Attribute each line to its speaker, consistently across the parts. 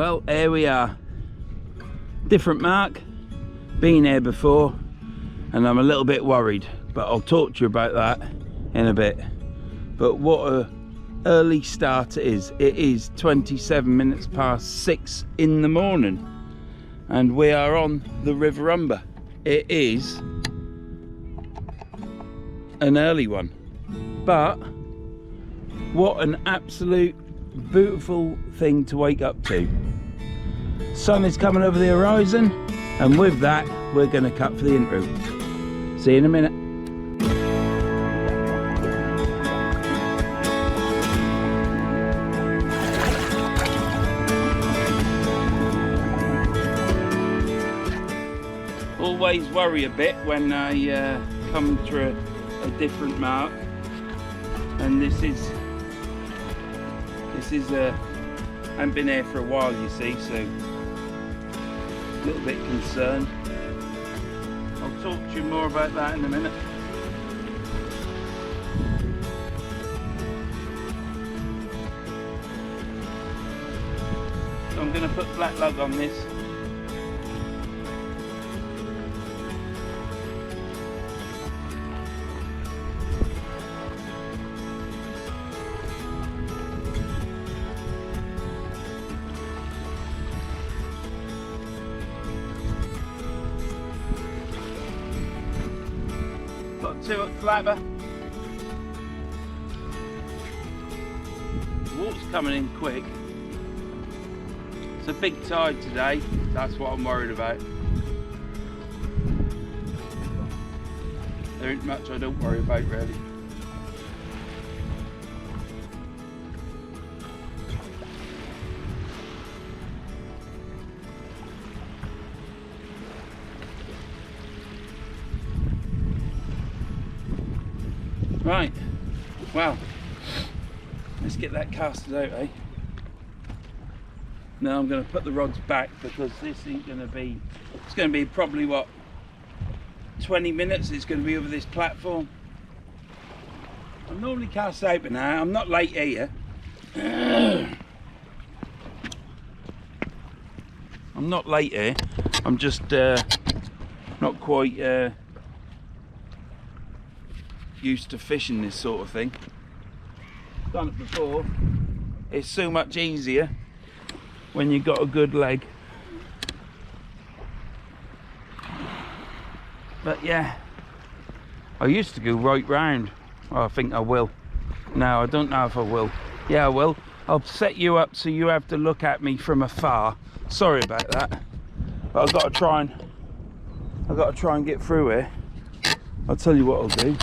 Speaker 1: Well, here we are. Different mark, been here before, and I'm a little bit worried, but I'll talk to you about that in a bit. But what a early start it is. It is 27 minutes past 6 in the morning, and we are on the River Humber. It is an early one, but what an absolute beautiful thing to wake up to. Sun is coming over the horizon, and with that we're going to cut for the intro. See you in a minute. Always worry a bit when I come through a different mark, and this is I haven't been here for a while, you see, so a little bit concerned. I'll talk to you more about that in a minute. So I'm going to put black lug on this. To it, flapper. The water's coming in quick. It's a big tide today, that's what I'm worried about. There ain't much I don't worry about really. Right, well, let's get that casted out, eh? Now I'm going to put the rods back because this ain't going to be, it's going to be probably what, 20 minutes it's going to be over this platform. I'm normally cast out by now, I'm not late here. I'm not late here, I'm just not quite used to fishing this sort of thing. Done it before. It's so much easier when you've got a good leg. But yeah, I used to go right round. Well, I think I will. No, I don't know if I will. Yeah, I will. I'll set you up so you have to look at me from afar. Sorry about that. But I've got to try and get through here. I'll tell you what I'll do.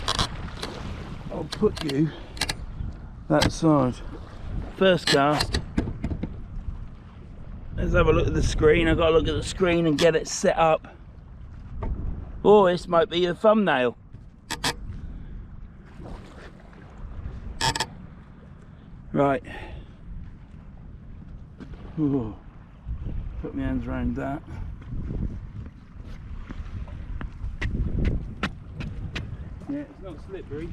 Speaker 1: I'll put you that side. First cast. Let's have a look at the screen. I've got to look at the screen and get it set up. Oh, this might be a thumbnail. Right. Ooh. Put my hands around that. Yeah, it's not slippery.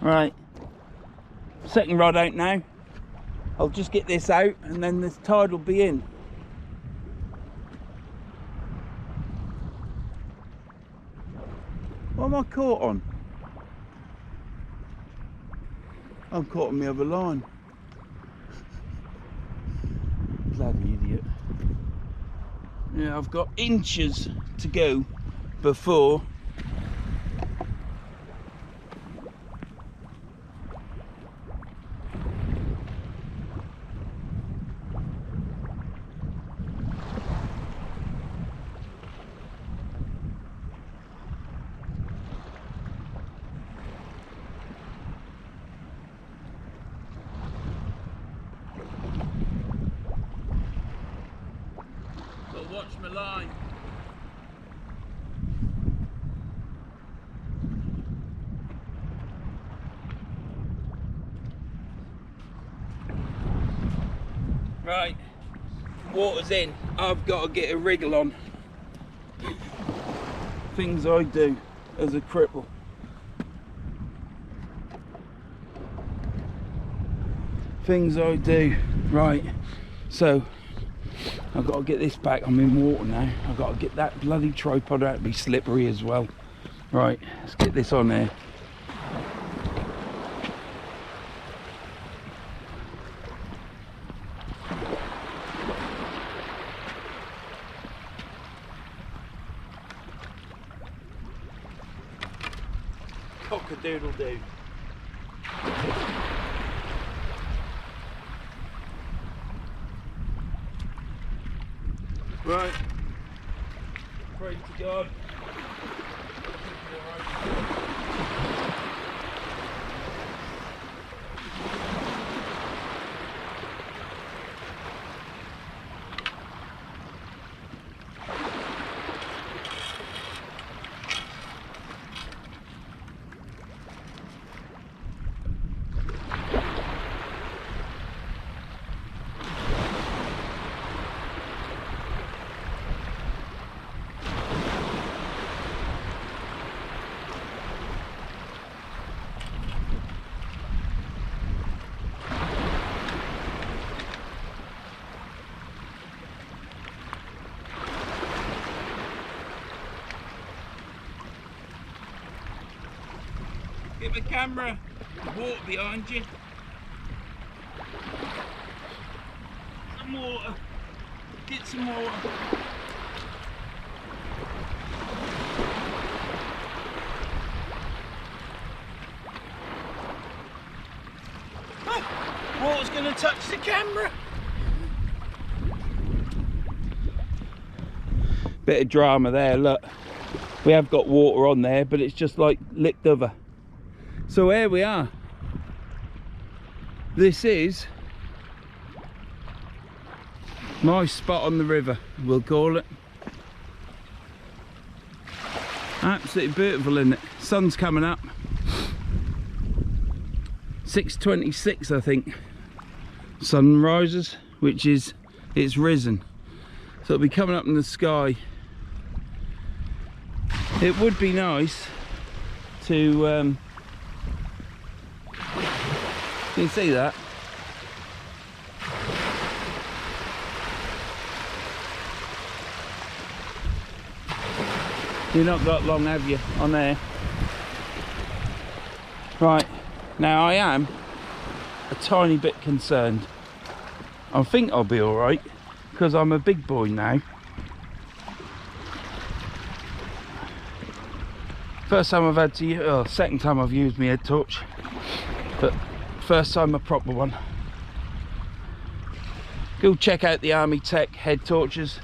Speaker 1: Right, second rod out now. I'll just get this out and then this tide will be in. What am I caught on? I'm caught on the other line. Bloody idiot. Yeah, I've got inches to go before touch my line. Right, water's in. I've got to get a wriggle on. Things I do as a cripple. Things I do. Right, so I've got to get this back. I'm in water now. I've got to get that bloody tripod out to be slippery as well. Right, let's get this on there. Cock-a-doodle-doo. Right, pray to God. Get the camera, water behind you. Some water. Get some water. Oh, water's going to touch the camera. Bit of drama there, look. We have got water on there, but it's just like licked over. So here we are. This is my spot on the river, we'll call it. Absolutely beautiful, isn't it? Sun's coming up. 6:26 I think. Sun rises, which is, it's risen. So it'll be coming up in the sky. It would be nice to can you see that? You've not got long, have you, on there? Right, now I am a tiny bit concerned. I think I'll be alright, because I'm a big boy now. First time I've had to use, oh, second time I've used my head torch, but first time a proper one. Go check out the Army Tech head torches.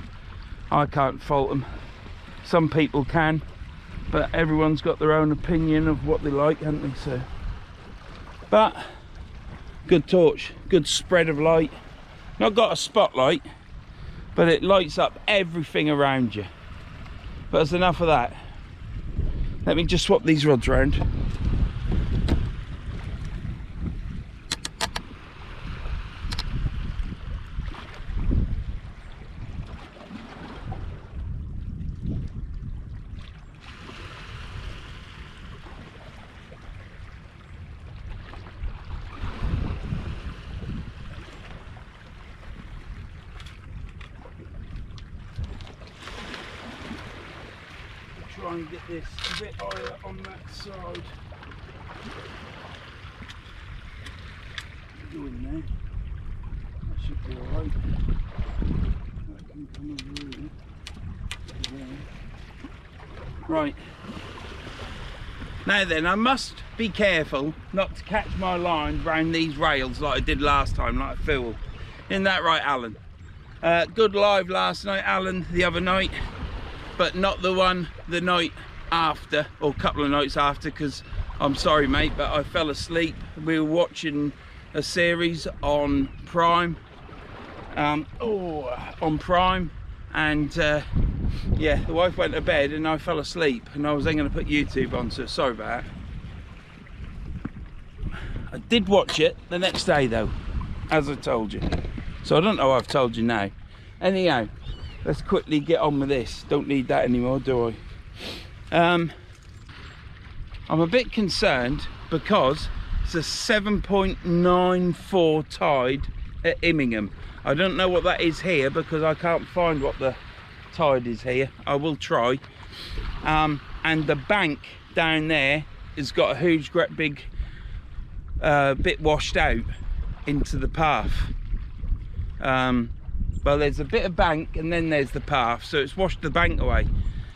Speaker 1: I can't fault them. Some people can, but everyone's got their own opinion of what they like, haven't they? So, but good torch, good spread of light. Not got a spotlight, but it lights up everything around you. But there's enough of that. Let me just swap these rods round. Try and get this a bit higher on that side. Go in there. That should be alright. That can come over here. Right. Now then, I must be careful not to catch my line round these rails like I did last time, like a fool. Isn't that right, Alan? Good live last night, Alan, the other night. But not the one the night after, or a couple of nights after, because I'm sorry mate, but I fell asleep. We were watching a series on Prime, on Prime, and yeah, the wife went to bed and I fell asleep, and I was then going to put YouTube on, so sorry about that. I did watch it the next day though, as I told you, so I don't know what I've told you now. Anyhow, let's quickly get on with this. Don't need that anymore, do I? I'm a bit concerned because it's a 7.94 tide at Immingham. I don't know what that is here because I can't find what the tide is here. I will try. And the bank down there has got a huge, great big bit washed out into the path. Well, there's a bit of bank and then there's the path, so it's washed the bank away.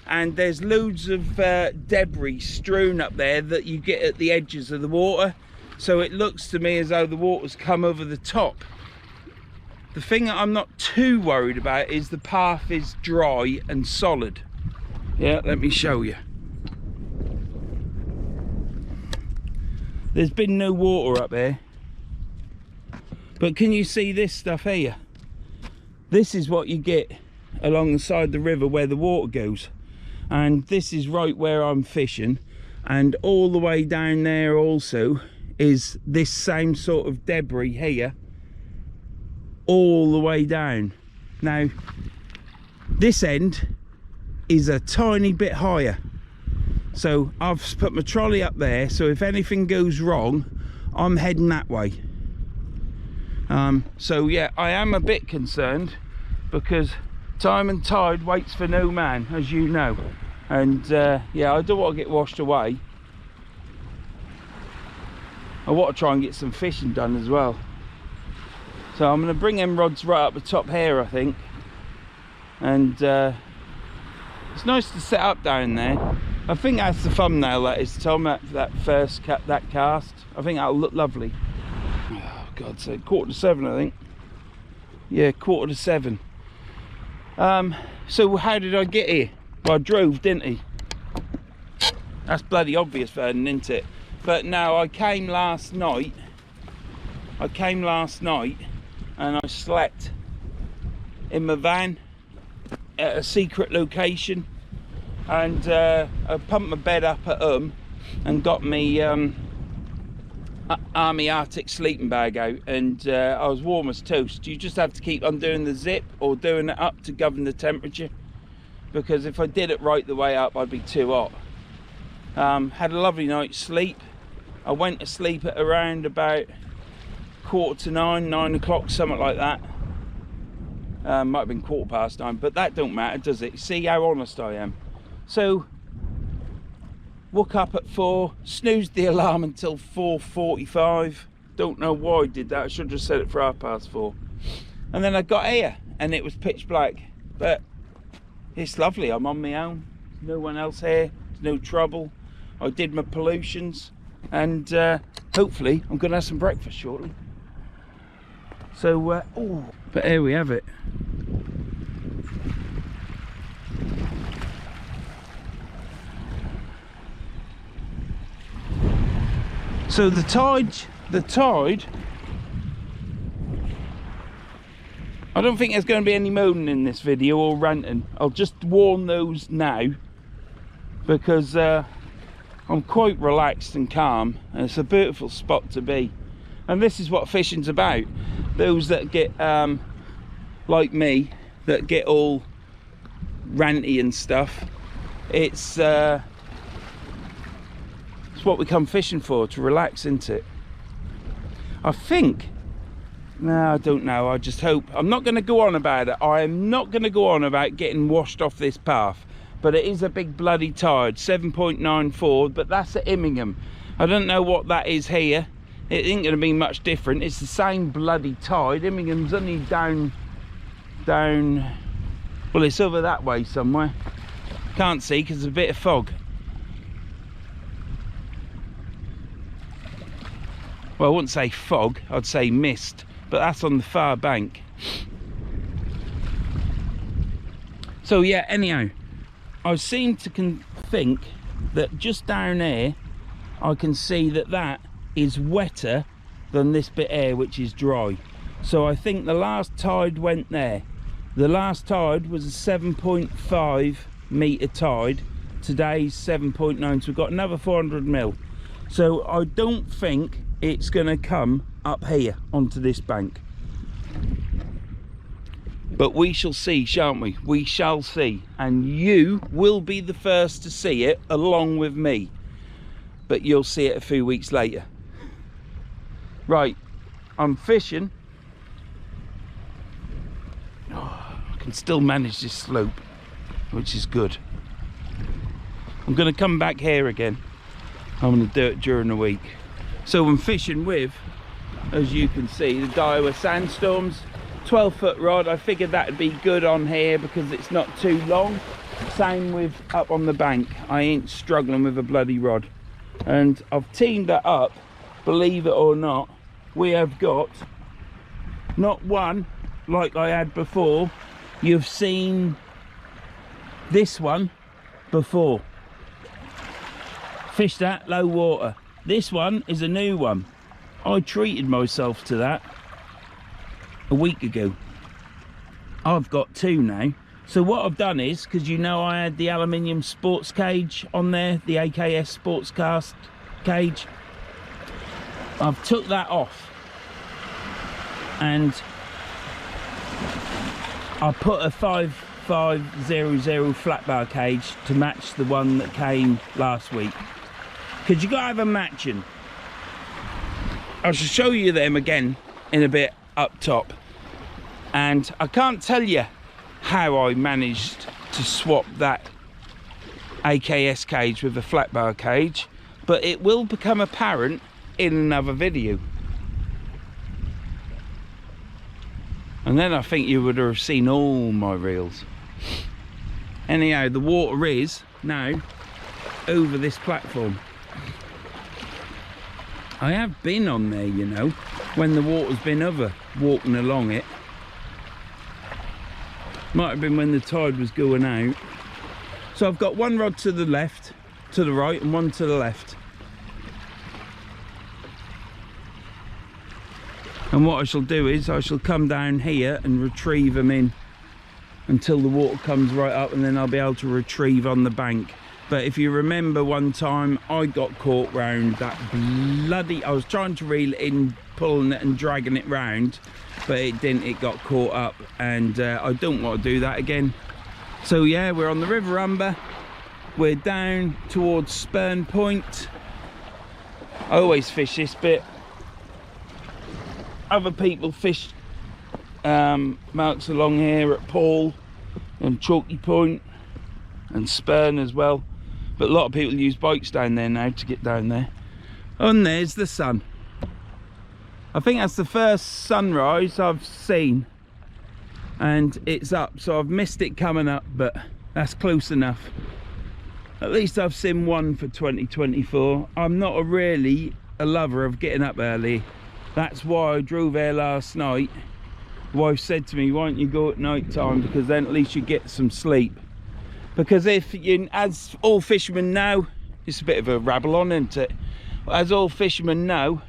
Speaker 1: And there's loads of debris strewn up there that you get at the edges of the water. So it looks to me as though the water's come over the top. The thing that I'm not too worried about is the path is dry and solid. Yeah, let me show you. There's been no water up there. But can you see this stuff here? This is what you get along the side of the river where the water goes. And this is right where I'm fishing. And all the way down there also is this same sort of debris here. All the way down. Now, this end is a tiny bit higher. So I've put my trolley up there, so if anything goes wrong, I'm heading that way. So yeah, I am a bit concerned because time and tide waits for no man, as you know. And yeah, I don't want to get washed away. I want to try and get some fishing done as well. So I'm going to bring them rods right up the top here, I think. And it's nice to set up down there. I think that's the thumbnail, that is, Tom, that first that cast. I think that'll look lovely. Oh, God's sake, 6:45, I think. Yeah, 6:45. So how did I get here? Well, I drove, didn't I? That's bloody obvious, Vernon, isn't it? But no, I came last night. And I slept in my van at a secret location. And I pumped my bed up at and got me Army Arctic sleeping bag out, and I was warm as toast. You just have to keep undoing the zip or doing it up to govern the temperature, because if I did it right the way up, I'd be too hot. Had a lovely night's sleep. I went to sleep at around about 9:15, 9 o'clock, something like that. Might have been 9:15, but that don't matter, does it? See how honest I am. So woke up at 4, snoozed the alarm until 4:45. Don't know why I did that. I should have just set it for 4:30. And then I got here and it was pitch black, but it's lovely. I'm on my own, no one else here, no trouble. I did my pollutions, and hopefully I'm gonna have some breakfast shortly. So oh, but here we have it. So the tide, I don't think there's going to be any moaning in this video or ranting. I'll just warn those now, because I'm quite relaxed and calm, and it's a beautiful spot to be. And this is what fishing's about. Those that get, like me, that get all ranty and stuff, it's what we come fishing for, to relax, isn't it? I think, no, I don't know, I just hope. I'm not going to go on about it. I am not going to go on about getting washed off this path, but it is a big bloody tide, 7.94, but that's at Immingham. I don't know what that is here. It ain't going to be much different. It's the same bloody tide. Immingham's only down, well, it's over that way somewhere. Can't see because there's a bit of fog. Well, I wouldn't say fog, I'd say mist, but that's on the far bank. So yeah, anyhow, I seem to think that just down there, I can see that that is wetter than this bit here, which is dry. So I think the last tide went there, The last tide was a 7.5 metre tide. Today's 7.9, so we've got another 400 mil. So I don't think it's going to come up here onto this bank. But we shall see, shan't we? We shall see. And you will be the first to see it along with me. But you'll see it a few weeks later. Right, I'm fishing. Oh, I can still manage this slope, which is good. I'm going to come back here again. I'm going to do it during the week. So I'm fishing with, as you can see, the Daiwa Sandstorms 12-foot rod. I figured that would be good on here because it's not too long. Same with up on the bank. I ain't struggling with a bloody rod. And I've teamed that up, believe it or not. We have got not one like I had before. You've seen this one before. Fished that low water. This one is a new one. I treated myself to that a week ago. I've got two now. So what I've done is, because you know I had the aluminium sports cage on there, the AKS sports cast cage, I've took that off and I put a 5500 flat bar cage to match the one that came last week, because you got to have a matching. I shall show you them again in a bit up top, and I can't tell you how I managed to swap that AKS cage with a flat bar cage, but it will become apparent in another video. And then I think you would have seen all my reels. Anyhow, the water is now over this platform. I have been on there, you know, when the water's been over, walking along it. Might have been when the tide was going out. So I've got one rod to the left, to the right, and one to the left. And what I shall do is I shall come down here and retrieve them in until the water comes right up, and then I'll be able to retrieve on the bank. But if you remember one time, I got caught round that bloody... I was trying to reel it in, pulling it and dragging it round, but it didn't. It got caught up, and I don't want to do that again. So yeah, we're on the River Humber. We're down towards Spurn Point. I always fish this bit. Other people fish marks along here at Paul and Chalky Point and Spurn as well. But a lot of people use bikes down there now to get down there. And there's the sun. I think that's the first sunrise I've seen, and it's up, so I've missed it coming up, but that's close enough. At least I've seen one for 2024. I'm not really a lover of getting up early. That's why I drove there last night. The wife said to me, why don't you go at night time, because then at least you get some sleep. Because if you, as all fishermen know, it's a bit of a rabble on, isn't it? As all fishermen know,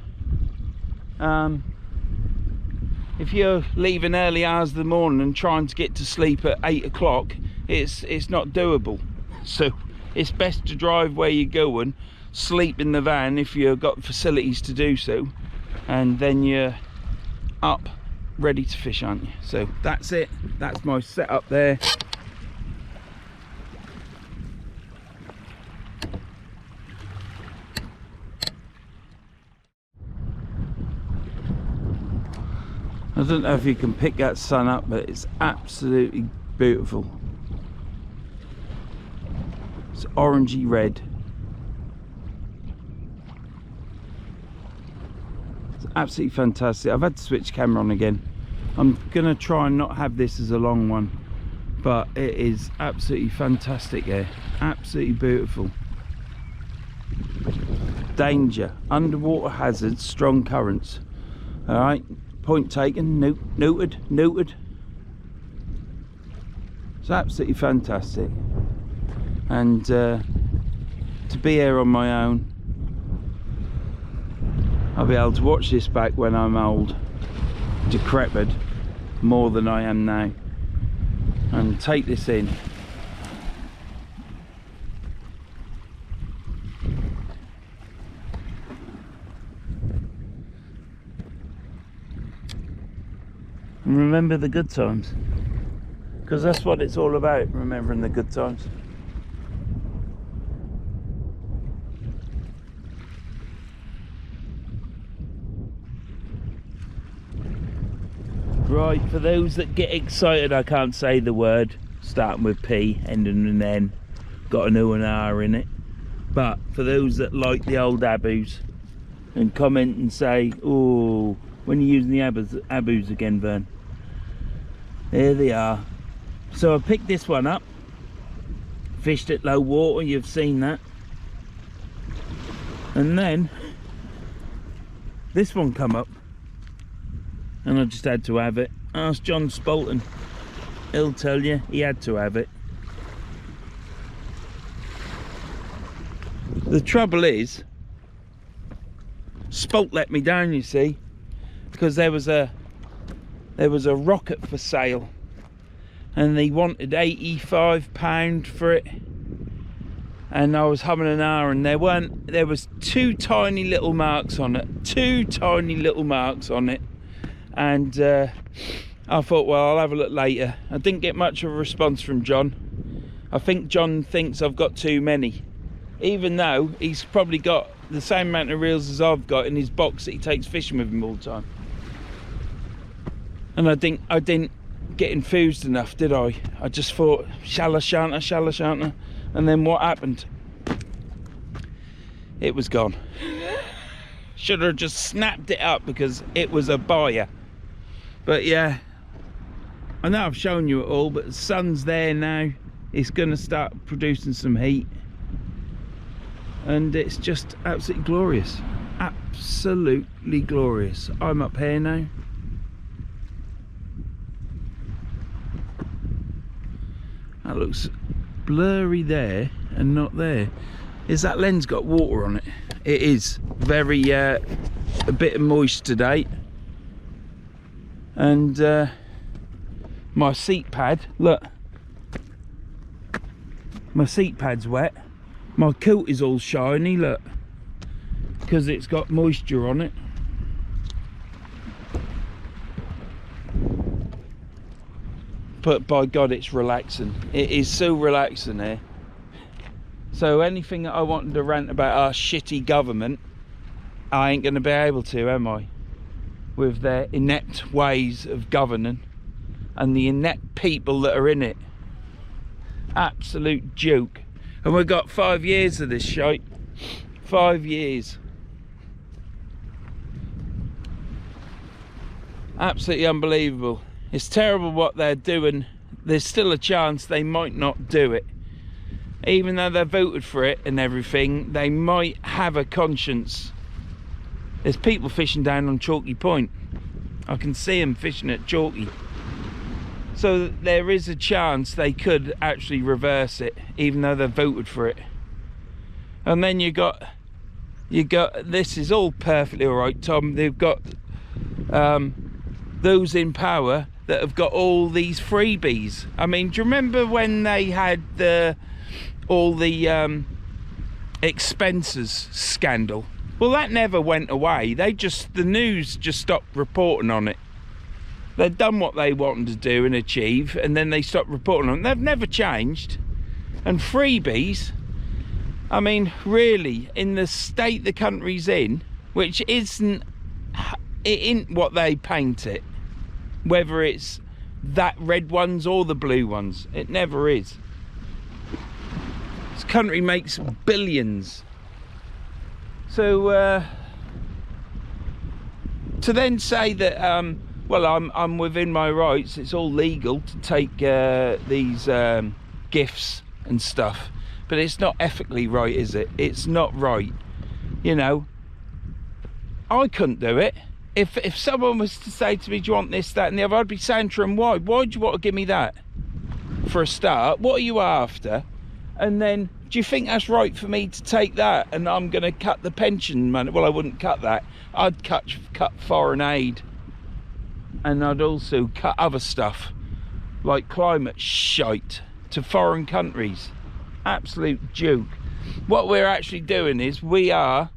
Speaker 1: if you're leaving early hours of the morning and trying to get to sleep at 8 o'clock, it's not doable. So it's best to drive where you're going, sleep in the van if you've got facilities to do so, and then you're up ready to fish, aren't you? So that's it. That's my setup there. I don't know if you can pick that sun up, but it's absolutely beautiful. It's orangey red. It's absolutely fantastic. I've had to switch camera on again. I'm gonna try and not have this as a long one, but it is absolutely fantastic here. Absolutely beautiful. Danger, underwater hazards, strong currents. All right. Point taken, noted. It's absolutely fantastic, and to be here on my own, I'll be able to watch this back when I'm old, decrepit, more than I am now. and take this in. And remember the good times, because that's what it's all about, remembering the good times. Right, for those that get excited, I can't say the word starting with P, ending in N, got an O and R in it. But for those that like the old abus and comment and say, oh, when you're using the abus again, Vern, there they are. So I picked this one up, fished at low water, you've seen that, and then this one come up and I just had to have it. Ask John Spalton, he'll tell you he had to have it. The trouble is, Spalt let me down, you see, because there was a rocket for sale and they wanted £85 for it, and I was humming an hour, and there was two tiny little marks on it, and I thought, well, I'll have a look later. I didn't get much of a response from John. I think John thinks I've got too many, even though he's probably got the same amount of reels as I've got in his box that he takes fishing with him all the time. And I didn't get enthused enough, did I? I just thought, shalla shanter, and then what happened? It was gone. Should have just snapped it up because it was a buyer. But yeah, I know I've shown you it all, but the sun's there now. It's going to start producing some heat, and it's just absolutely glorious, absolutely glorious. I'm up here now. That looks blurry there and not there. Is that lens got water on it? It is very a bit moist today, and my seat pad, look, my seat pad's wet. My coat is all shiny, look, because it's got moisture on it. But by God, it's relaxing. It is so relaxing here. So anything that I wanted to rant about our shitty government, I ain't going to be able to, am I? With their inept ways of governing and the inept people that are in it. Absolute joke. And we've got 5 years of this shite. 5 years. Absolutely unbelievable. It's terrible what they're doing. There's still a chance they might not do it. Even though they voted for it and everything, they might have a conscience. There's people fishing down on Chalky Point. I can see them fishing at Chalky. So there is a chance they could actually reverse it, even though they voted for it. And then you got this is all perfectly all right, Tom. They've got those in power that have got all these freebies. I mean, do you remember when they had all the expenses scandal? Well, that never went away. The news just stopped reporting on it. They'd done what they wanted to do and achieve, and then they stopped reporting on it. They've never changed. And freebies, I mean, really, in the state the country's in, which isn't what they paint it, whether it's that red ones or the blue ones, it never is. This country makes billions. So to then say that well, I'm within my rights, it's all legal to take these gifts and stuff, but it's not ethically right, is it? It's not right. You know, I couldn't do it. If someone was to say to me, do you want this, that and the other, I'd be saying to them, why do you want to give me that? For a start, what are you after? And then, do you think that's right for me to take that? And I'm going to cut the pension money. Well, I wouldn't cut that. I'd cut foreign aid. And I'd also cut other stuff. like climate shite to foreign countries. Absolute joke. What we're actually doing is we are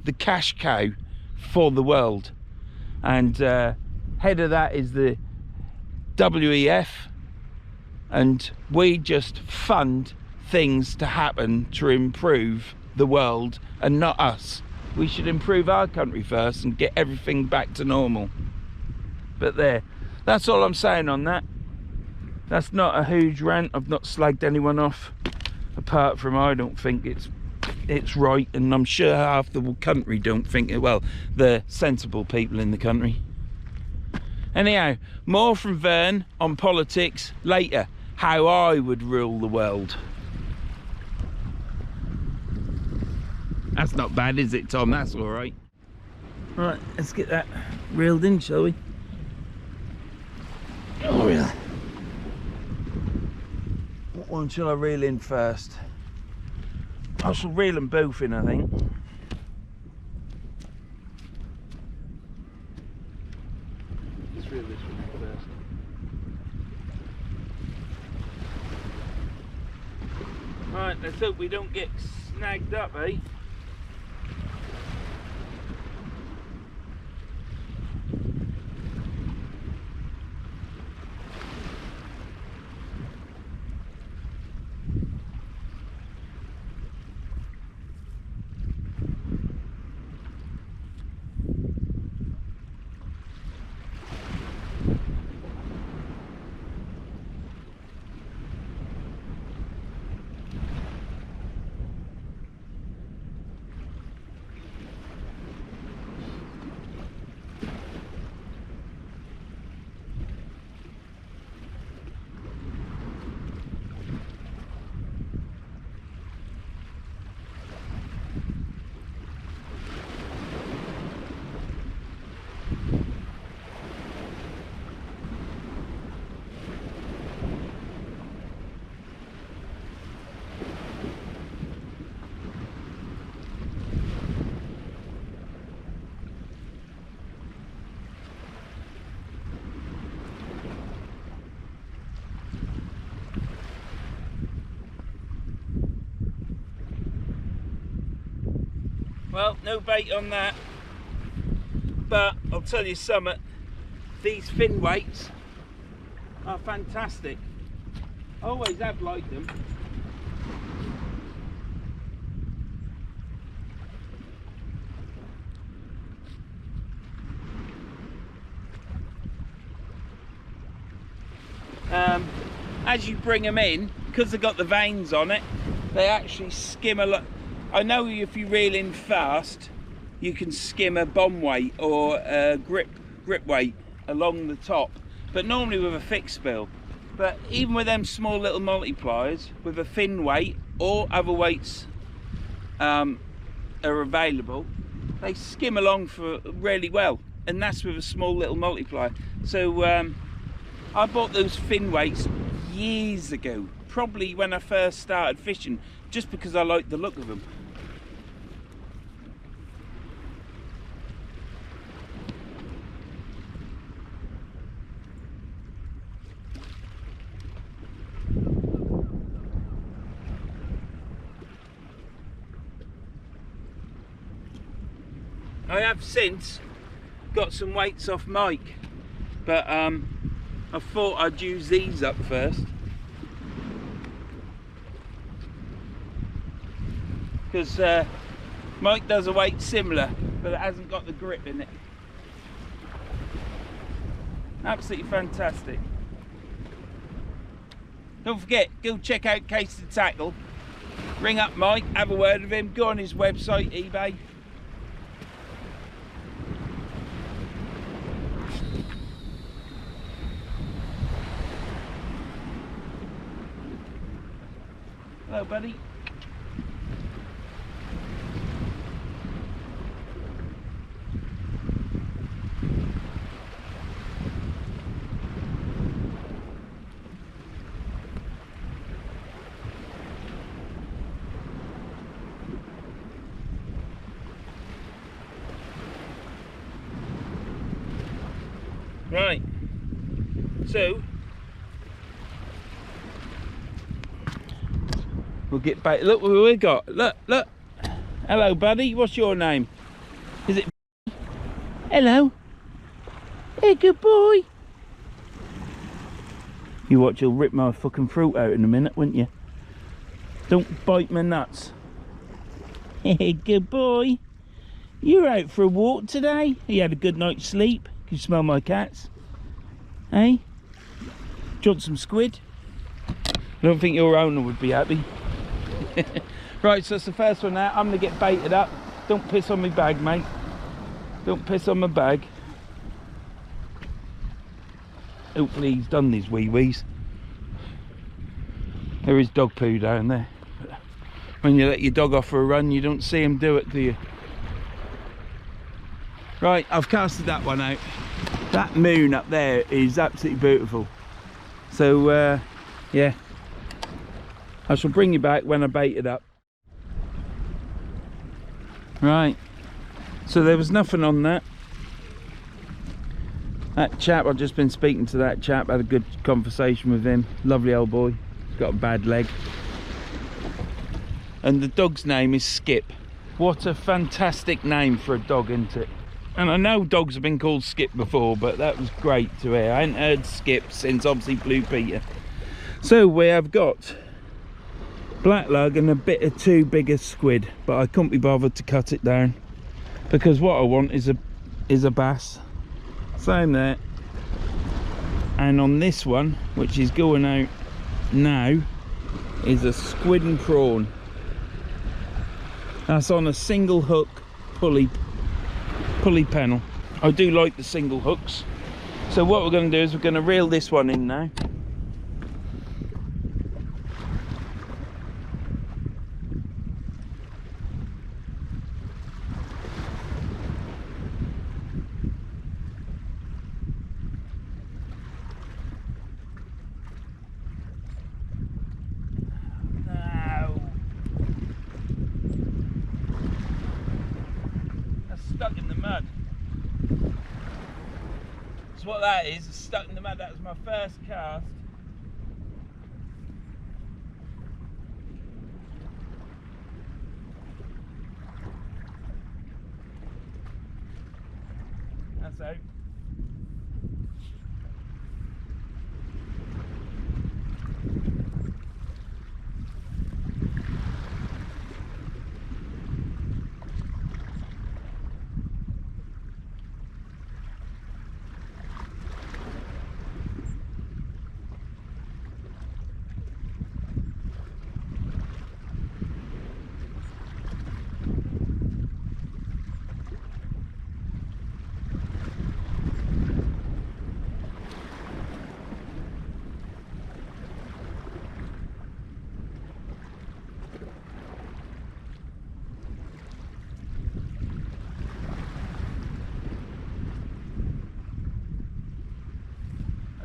Speaker 1: the cash cow for the world, and head of that is the WEF, and we just fund things to happen to improve the world and not us. We should improve our country first and get everything back to normal. But there, that's all I'm saying on that. That's not a huge rant. I've not slagged anyone off, apart from I don't think it's right, and I'm sure half the country don't think it. Well, the sensible people in the country. Anyhow, more from Vern on politics later. How I would rule the world. That's not bad, is it, Tom? That's all right. Right, let's get that reeled in, shall we? Oh, yeah. What one shall I reel in first? I shall reel them both in, I think. Let's reel this one in first. Right, let's hope we don't get snagged up, eh? Well, no bait on that, but I'll tell you something, these fin weights are fantastic. I always have liked them. As you bring them in, because they've got the veins on it, they actually skim a lot. I know if you reel in fast, you can skim a bomb weight or a grip weight along the top, but normally with a fixed spill. But even with them small little multipliers, with a fin weight or other weights are available, they skim along for really well, and that's with a small little multiplier. So I bought those fin weights years ago, probably when I first started fishing, just because I liked the look of them. I have since got some weights off Mike, but I thought I'd use these up first, because Mike does a weight similar, but it hasn't got the grip in it. Absolutely fantastic. Don't forget, go check out Case to Tackle, ring up Mike, have a word with him, go on his website, eBay. Hello, buddy. Right, so We'll get back. Look what we got. Look, look. Hello, buddy. What's your name? Is it? Hello. Hey, good boy. You watch, you'll rip my fucking fruit out in a minute, won't you? Don't bite my nuts. Hey, good boy. You're out for a walk today? You had a good night's sleep? Can you smell my cats? Hey? Do you want some squid? I don't think your owner would be happy. Right, so that's the first one out. I'm going to get baited up. Don't piss on my bag, mate. Don't piss on my bag. Hopefully he's done these wee-wees. There is dog poo down there. But when you let your dog off for a run, you don't see him do it, do you? Right, I've casted that one out. That moon up there is absolutely beautiful. So, yeah. I shall bring you back when I bait it up. Right. So there was nothing on that. That chap, I've just been speaking to that chap, had a good conversation with him. Lovely old boy. He's got a bad leg. And the dog's name is Skip. What a fantastic name for a dog, isn't it? And I know dogs have been called Skip before, but that was great to hear. I hadn't heard Skip since obviously Blue Peter. So we have got black lug and a bit of too big a squid, but I couldn't be bothered to cut it down because what I want is a bass. Same there. And on this one, which is going out now, is a squid and prawn. That's on a single hook pulley panel. I do like the single hooks. So what we're going to do is we're going to reel this one in now. Stuck in the mud. That's what that is, it's stuck in the mud. That was my first cast. That's out.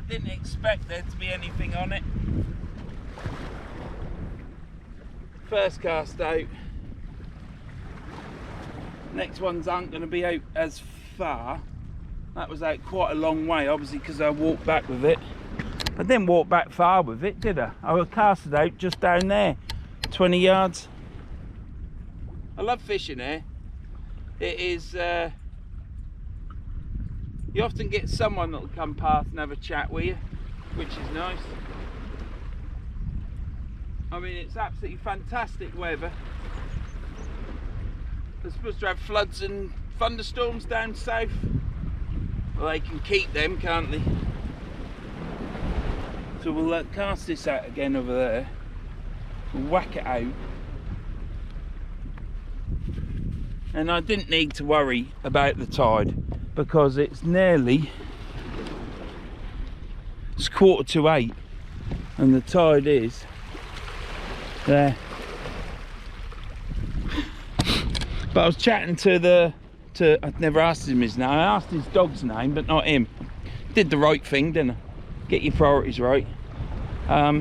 Speaker 1: Didn't expect there to be anything on it. First cast out. Next ones aren't going to be out as far. That was out quite a long way, obviously, because I walked back with it. I didn't walk back far with it, did I? I cast it out just down there, 20 yards. I love fishing here. It is. You often get someone that'll come past and have a chat with you, which is nice. I mean, it's absolutely fantastic weather. They're supposed to have floods and thunderstorms down south. Well, they can keep them, can't they? So we'll cast this out again over there. We'll whack it out. And I didn't need to worry about the tide, because it's 7:45 and the tide is there. But I was chatting to I've never asked him his name. I asked his dog's name, but not him. Did the right thing, didn't I? Get your priorities right.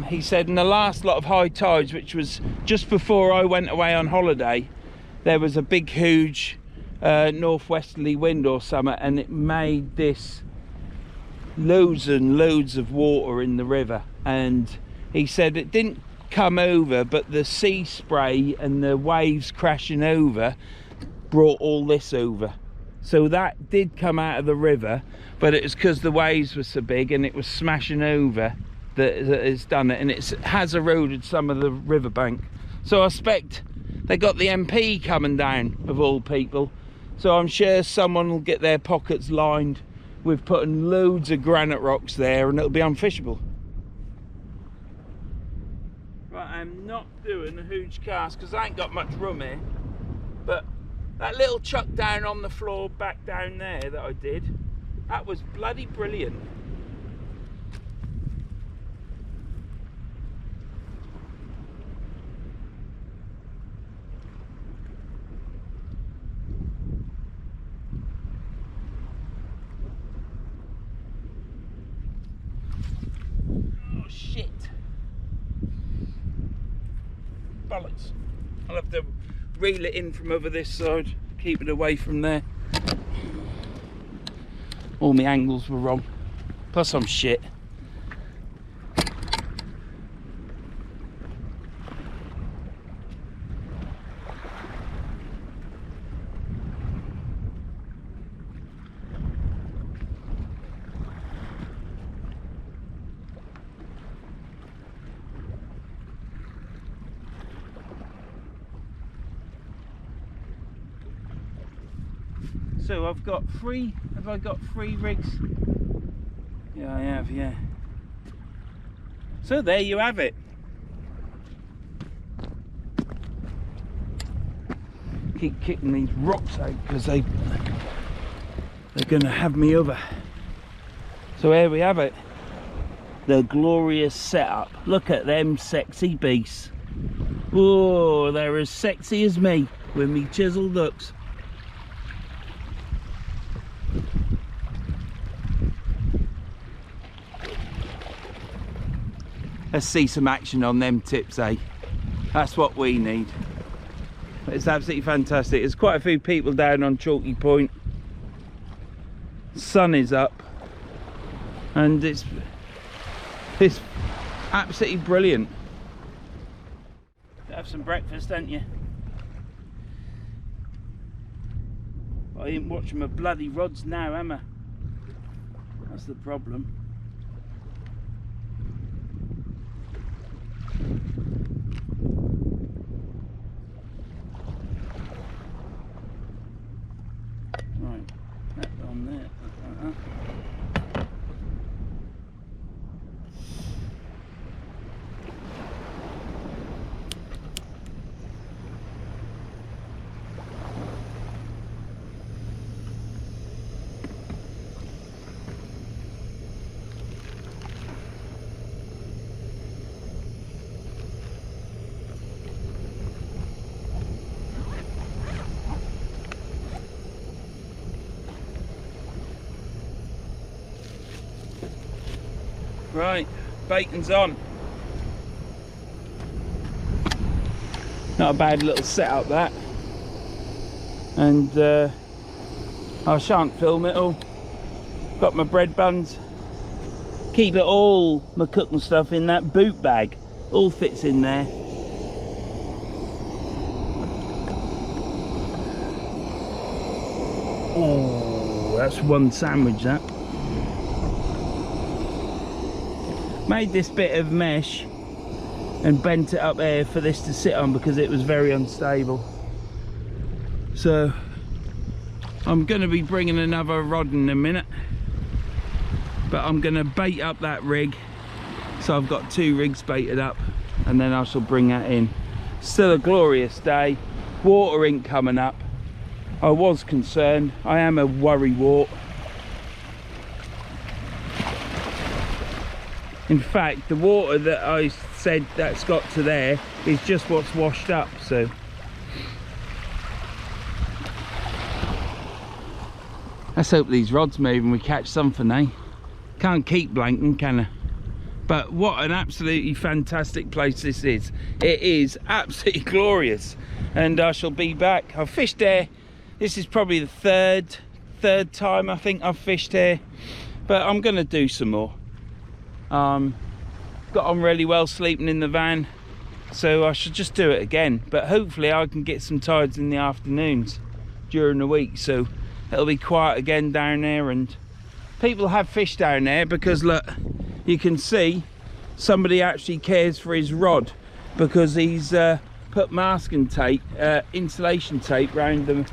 Speaker 1: He said in the last lot of high tides, which was just before I went away on holiday, there was a big huge northwesterly wind or something, and it made this loads and loads of water in the river. And he said it didn't come over, but the sea spray and the waves crashing over brought all this over. So that did come out of the river, but it was because the waves were so big and it was smashing over that it's done it, and it has eroded some of the riverbank. So I expect they got the MP coming down, of all people, so I'm sure someone will get their pockets lined with putting loads of granite rocks there, and it'll be unfishable. Right, I'm not doing a huge cast because I ain't got much room here, but that little chuck down on the floor back down there that I did, that was bloody brilliant. Oh shit. Bollocks. I'll have to reel it in from over this side, keep it away from there. All my angles were wrong, plus I'm shit. So I've got three, have I got 3 rigs? Yeah, I have, yeah. So there you have it. Keep kicking these rocks out because they're going to have me over. So here we have it. The glorious setup. Look at them sexy beasts. Oh, they're as sexy as me with me chiseled looks. Let's see some action on them tips, eh? That's what we need. It's absolutely fantastic. There's quite a few people down on Chalky Point. Sun is up, and it's absolutely brilliant. Have some breakfast, don't you? I ain't watching my bloody rods now, am I? That's the problem. Right, that on there. Right, bacon's on. Not a bad little setup that. And I shan't film it all. Got my bread buns. Keep it all, my cooking stuff, in that boot bag. All fits in there. Oh, that's one sandwich, that. Made this bit of mesh and bent it up there for this to sit on because it was very unstable. So I'm going to be bringing another rod in a minute, but I'm going to bait up that rig. So I've got 2 rigs baited up, and then I shall bring that in. Still a glorious day. Water ain't coming up. I was concerned. I am a worrywart. In fact, the water that I said that's got to there is just what's washed up, so. Let's hope these rods move and we catch something, eh? Can't keep blanking, can I? But what an absolutely fantastic place this is. It is absolutely glorious. And I shall be back. I've fished there. This is probably the third time I think I've fished here. But I'm going to do some more. Got on really well sleeping in the van. so I should just do it again. But hopefully I can get some tides in the afternoons during the week, so it'll be quiet again down there, and people have fish down there because look, you can see somebody actually cares for his rod, because he's put masking tape, insulation tape around the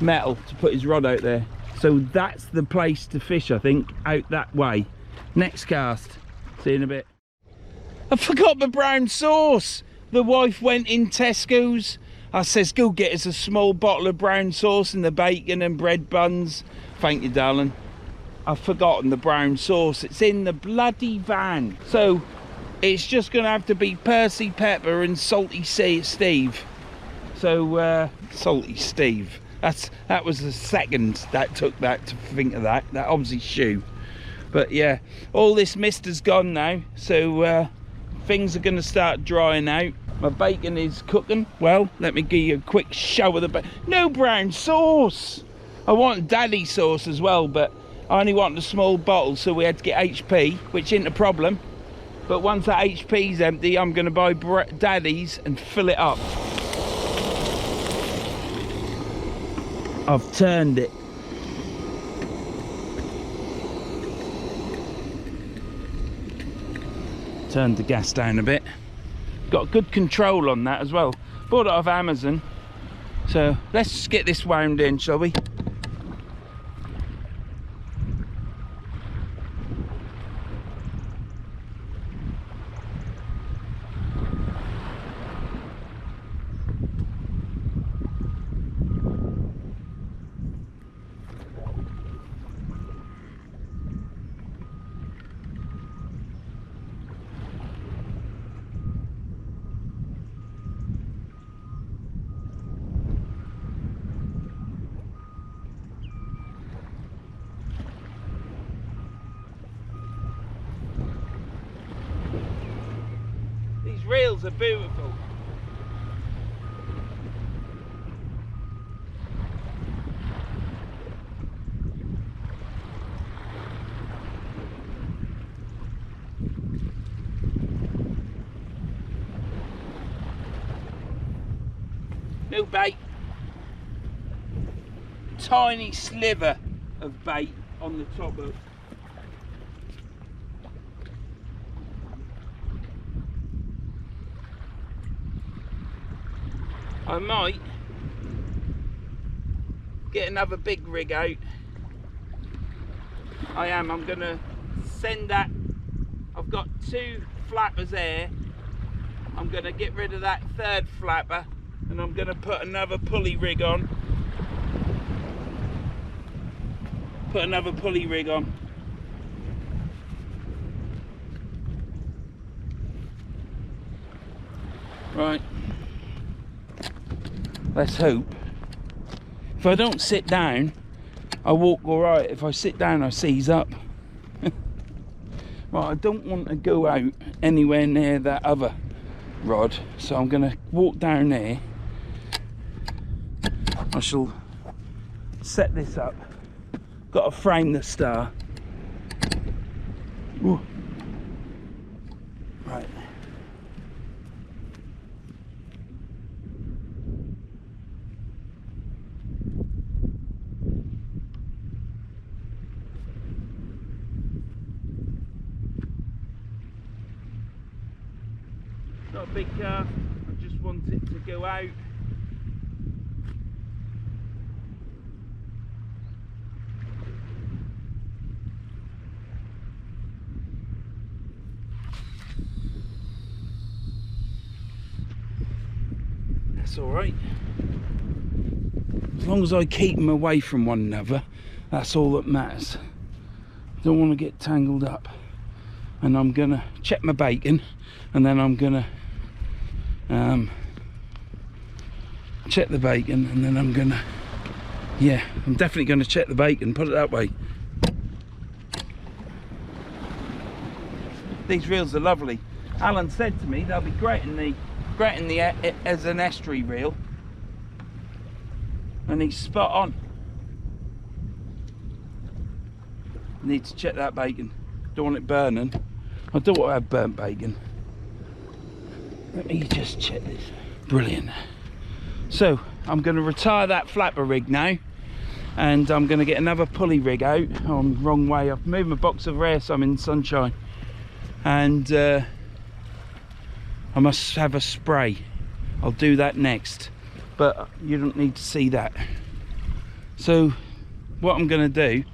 Speaker 1: metal to put his rod out there. So that's the place to fish, I think, out that way. Next cast, see you in a bit. I forgot the brown sauce. The wife went in Tesco's. I says, go get us a small bottle of brown sauce and the bacon and bread buns. Thank you, darling. I've forgotten the brown sauce. It's in the bloody van. So it's just gonna have to be Percy Pepper and Salty Steve. So Salty Steve. That was the second that took that to think of that. That obviously shoe. But yeah, all this mist has gone now, so things are going to start drying out. My bacon is cooking. Well, let me give you a quick show of the bacon. No brown sauce. I want daddy sauce as well, but I only want a small bottle, so we had to get HP, which isn't a problem. But once that HP's empty, I'm going to buy daddy's and fill it up. I've turned it. Turned the gas down a bit. Got good control on that as well. Bought it off Amazon. So let's just get this wound in, shall we? Reels are beautiful. No bait. Tiny sliver of bait on the top of. I might get another big rig out. I'm gonna send that. I've got 2 flappers there. I'm gonna get rid of that 3rd flapper, and I'm gonna put another pulley rig on. Put another pulley rig on. Right. Let's hope. If I don't sit down, I walk all right. If I sit down, I seize up. Right, I don't want to go out anywhere near that other rod, so I'm going to walk down there. I shall set this up. Got to frame the star. Ooh. Right. Not a big car, I just want it to go out. That's alright. As long as I keep them away from one another, that's all that matters. Don't want to get tangled up. And I'm gonna check my bacon, and then I'm gonna check the bacon, and then I'm gonna, yeah, I'm definitely gonna check the bacon, put it that way. These reels are lovely. Alan said to me they'll be great in the as an estuary reel, and he's spot on. Need to check that bacon. Don't want it burning. I don't want to have burnt bacon. Let me just check this. Brilliant. So I'm going to retire that flapper rig now, and I'm going to get another pulley rig out. Oh, I'm the wrong way. I've moved my box of air so I'm in sunshine, and I must have a spray. I'll do that next, but you don't need to see that. So what I'm going to do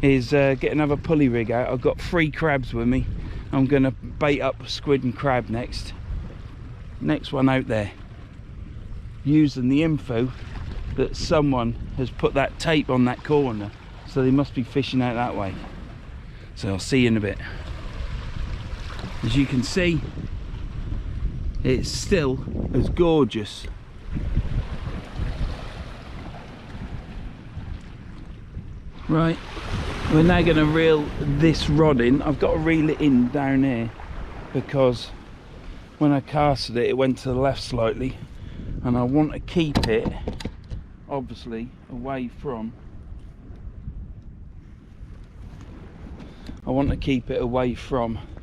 Speaker 1: is get another pulley rig out. I've got 3 crabs with me. I'm going to bait up squid and crab next one out there, using the info that someone has put that tape on that corner, so they must be fishing out that way. So I'll see you in a bit. As you can see, it's still as gorgeous. Right, we're now going to reel this rod in. I've got to reel it in down here because when I casted it, it went to the left slightly, and I want to keep it obviously away from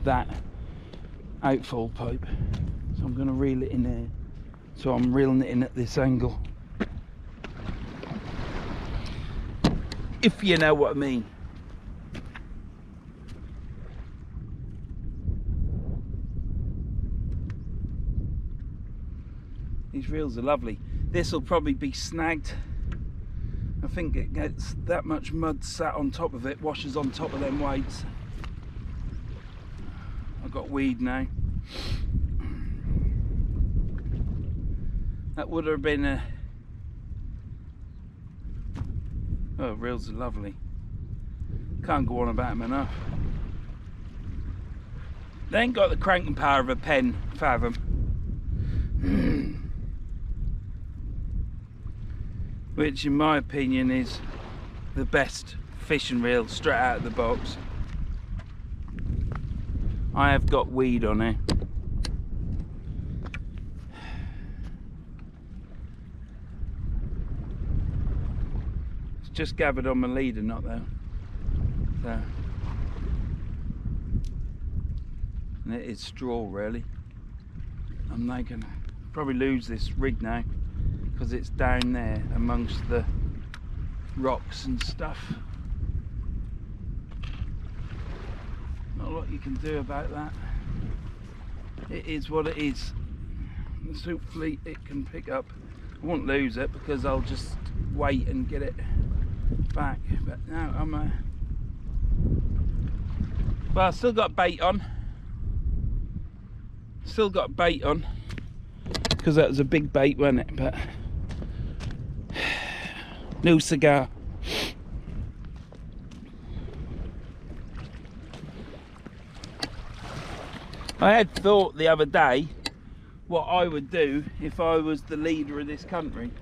Speaker 1: that outfall pipe. So I'm going to reel it in there. So I'm reeling it in at this angle, if you know what I mean. These reels are lovely. This will probably be snagged. I think it gets that much mud sat on top of it, washes on top of them weights. I've got weed now. That would have been a... Oh, reels are lovely. Can't go on about them enough. They ain't got the cranking power of a pen fathom. Which in my opinion is the best fishing reel straight out of the box. I have got weed on it. It's just gathered on my leader, not there. So, and it is straw really. I'm now gonna probably lose this rig now, because it's down there amongst the rocks and stuff. Not a lot you can do about that. It is what it is. So hopefully it can pick up. I won't lose it because I'll just wait and get it back. But now I'm well, I still got bait on. Still got bait on, because that was a big bait, wasn't it? But no cigar. I had thought the other day what I would do if I was the leader of this country,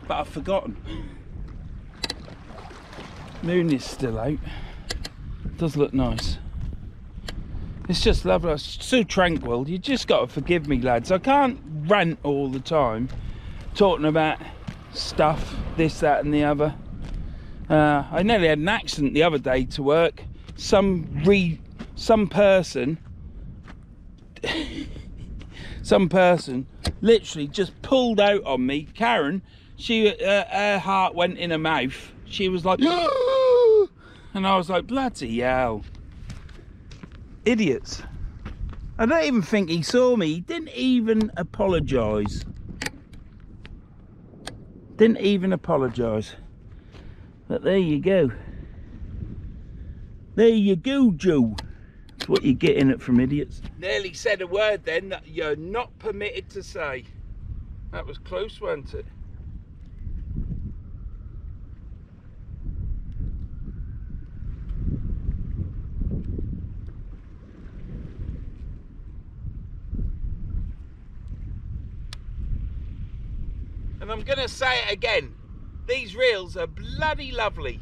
Speaker 1: but I've forgotten. Moon is still out. Does look nice. It's just lovely. It's so tranquil. You just got to forgive me, lads. I can't rant all the time talking about stuff, this, that and the other. I nearly had an accident the other day to work. Some person literally just pulled out on me. Karen, her heart went in her mouth. She was like, and I was like, bloody hell. Idiots. I don't even think he saw me. He didn't even apologise. Didn't even apologise. But there you go. There you go, Joe. That's what you're getting it from idiots. Nearly said a word then that you're not permitted to say. That was close, wasn't it? And I'm gonna say it again, these reels are bloody lovely.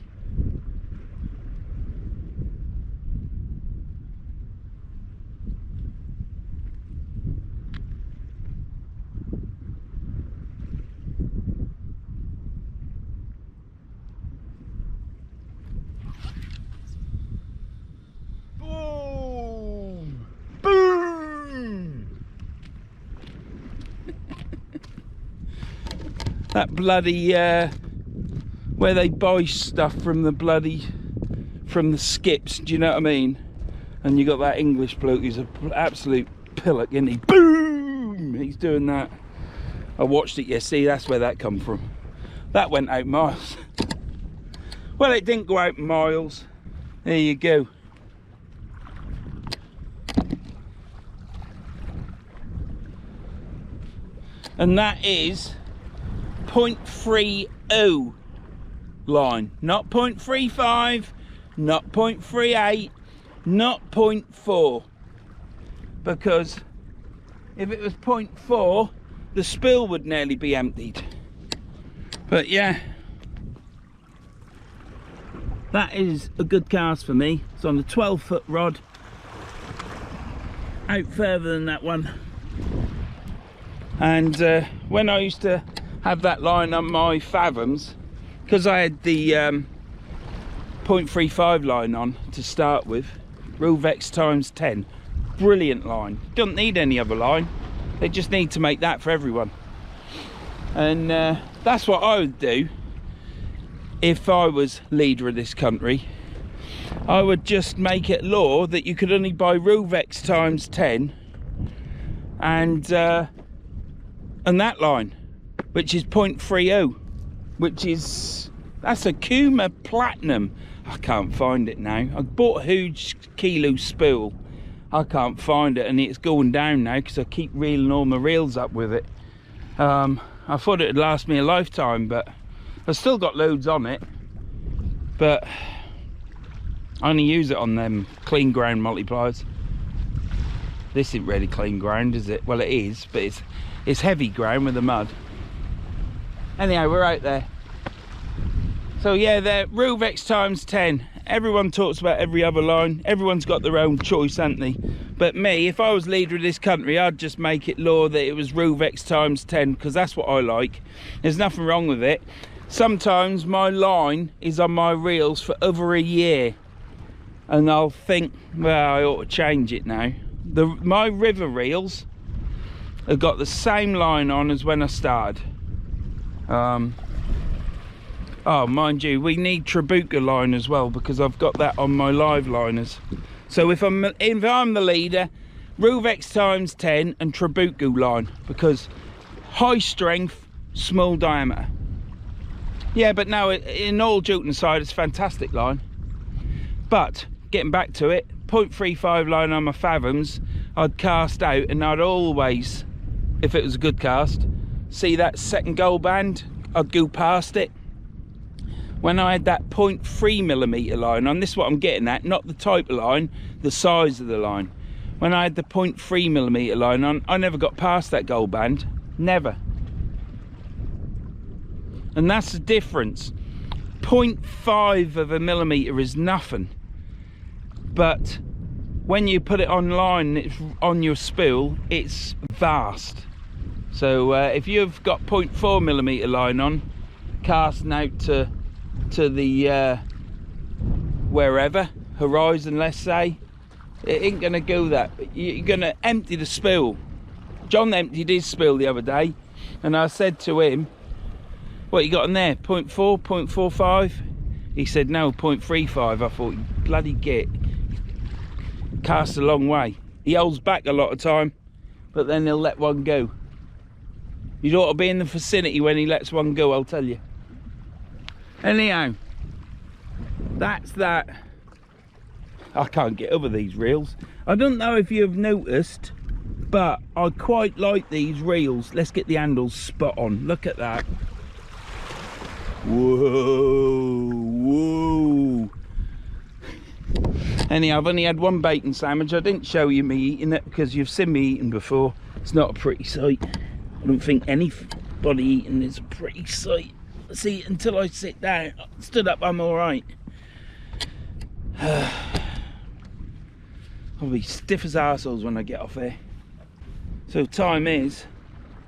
Speaker 1: Boom! Boom! That bloody where they buy stuff from the skips, do you know what I mean? And you got that English bloke who's an absolute pillock, isn't he? Boom! He's doing that. I watched it yesterday, that's where that come from. That went out miles. Well, it didn't go out miles. There you go. And that is 0.30 line, not 0.35, not 0.38, not 0.4, because if it was 0.4 the spill would nearly be emptied. But yeah, that is a good cast for me. It's on a 12-foot rod, out further than that one. And when I used to have that line on my fathoms, because I had the 0.35 line on to start with, Ruvex times 10, brilliant line. Don't need any other line, they just need to make that for everyone. And that's what I would do if I was leader of this country. I would just make it law that you could only buy Ruvex times 10 and that line, which is 0.30, which is, that's a Kuma Platinum. I can't find it now. I bought a huge kilo spool. I can't find it, and it's going down now because I keep reeling all my reels up with it. I thought it'd last me a lifetime, but I've still got loads on it, but I only use it on them clean ground multipliers. This isn't really clean ground, is it? Well, it is, but it's heavy ground with the mud. Anyhow, we're out there. So yeah, they're Ruvex times 10. Everyone talks about every other line. Everyone's got their own choice, haven't they? But me, if I was leader of this country, I'd just make it law that it was Ruvex times 10, because that's what I like. There's nothing wrong with it. Sometimes my line is on my reels for over a year, and I'll think, well, I ought to change it now. My river reels have got the same line on as when I started. Oh, mind you, we need Trabuca line as well, because I've got that on my live liners. So if I'm the leader, Ruvex times 10 and Trabuca line, because high strength, small diameter. Yeah, but no, in all joking aside, it's a fantastic line. But getting back to it, 0.35 line on my fathoms, I'd cast out, and I'd always, if it was a good cast, see that second goal band, I'd go past it. When I had that 0.3mm line on, this is what I'm getting at, not the type of line, the size of the line. When I had the 0.3mm line on, I never got past that goal band, never. And that's the difference. 0.5 of a millimetre is nothing, but when you put it online, it's on your spool, it's vast. So if you've got 0.4mm line on, casting out to the wherever, horizon, let's say, it ain't gonna go that. You're gonna empty the spool. John emptied his spool the other day, and I said to him, what you got in there, 0.4, 0.45? He said no, 0.35. I thought, you bloody git, cast a long way. He holds back a lot of time, but then he'll let one go. You ought to be in the vicinity when he lets one go, I'll tell you. Anyhow, that's that. I can't get over these reels. I don't know if you've noticed, but I quite like these reels. Let's get the handles spot on. Look at that. Whoa, whoa. Anyhow, I've only had one bacon sandwich. I didn't show you me eating it because you've seen me eating before. It's not a pretty sight. I don't think anybody eating is a pretty sight. See, until I sit down, stood up, I'm all right. I'll be stiff as arseholes when I get off here. So time is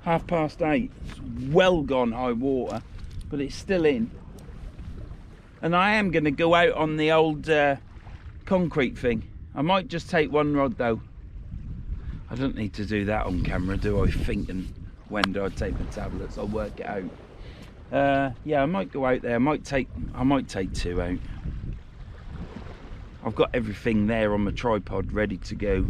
Speaker 1: 8:30. It's well gone high water, but it's still in. And I am going to go out on the old concrete thing. I might just take one rod though. I don't need to do that on camera, do I? Thinking, when do I take the tablets. I'll work it out. Yeah, I might go out there. I might take 2 out. I've got everything there on my tripod ready to go.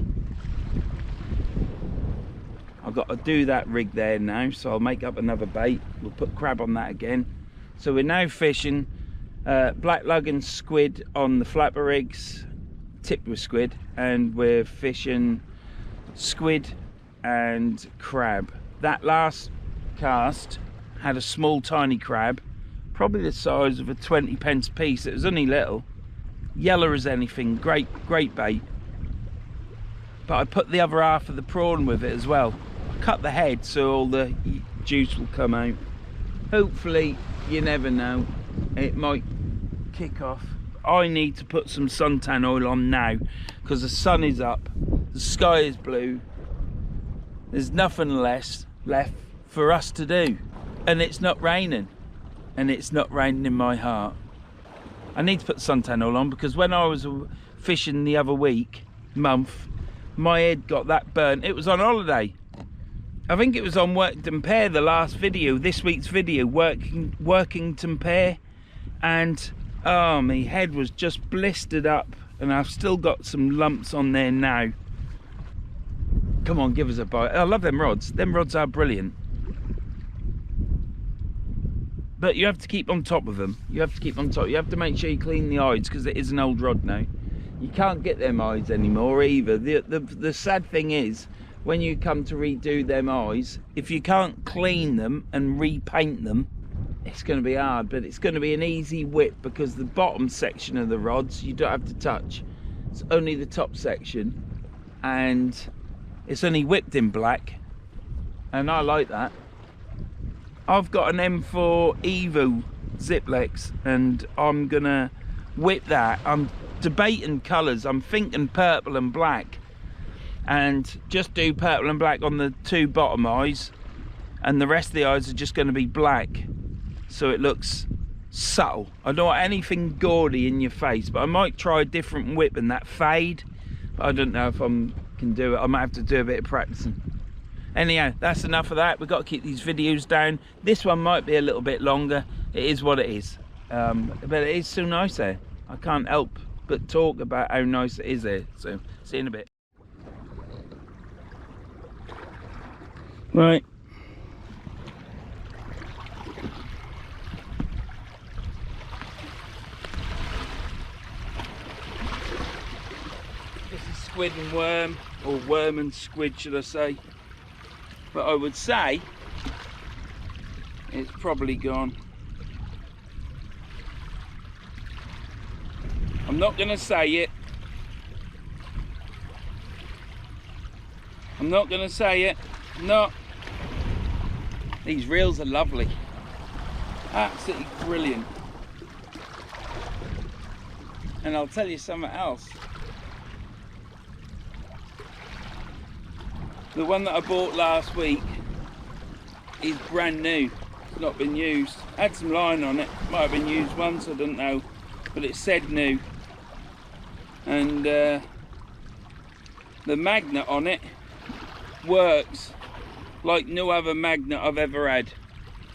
Speaker 1: I've got to do that rig there now, so I'll make up another bait. We'll put crab on that again. So we're now fishing black lug and squid on the flapper rigs, tipped with squid, and we're fishing squid and crab. That last cast had a small tiny crab, probably the size of a 20p piece. It was only little, yellow as anything, great bait. But I put the other half of the prawn with it as well. I cut the head so all the juice will come out. Hopefully, you never know, it might kick off. I need to put some suntan oil on now because the sun is up, the sky is blue, there's nothing left for us to do, and it's not raining, and it's not raining in my heart. I need to put suntan oil on because when I was fishing the other month, my head got that burnt. It was on holiday. I think it was on Workington Pair, the last video, this week's video, Workington Pair, and oh, my head was just blistered up, and I've still got some lumps on there now. Come on, give us a bite. I love them rods. Them rods are brilliant. But you have to keep on top of them. You have to keep on top. You have to make sure you clean the eyes because it is an old rod now. You can't get them eyes anymore either. The sad thing is, when you come to redo them eyes, if you can't clean them and repaint them, it's going to be hard. But it's going to be an easy whip because the bottom section of the rods you don't have to touch. It's only the top section, and it's only whipped in black, and I like that. I've got an M4 Evo Ziplex, and I'm gonna whip that. I'm debating colours. I'm thinking purple and black, and just do purple and black on the 2 bottom eyes, and the rest of the eyes are just going to be black, so it looks subtle. I don't want anything gaudy in your face, but I might try a different whip and that fade, but I don't know if I can do it. I might have to do a bit of practicing. Anyhow, that's enough of that. We've got to keep these videos down. This one might be a little bit longer. It is what it is. But it is so nice there. I can't help but talk about how nice it is there. So, see you in a bit. Right. This is squid and worm, or worm and squid, should I say. But I would say it's probably gone. I'm not going to say it. I'm not going to say it. No. These reels are lovely. Absolutely brilliant. And I'll tell you something else. The one that I bought last week is brand new. It's not been used. Had some line on it. Might have been used once, I don't know. But it said new. And the magnet on it works like no other magnet I've ever had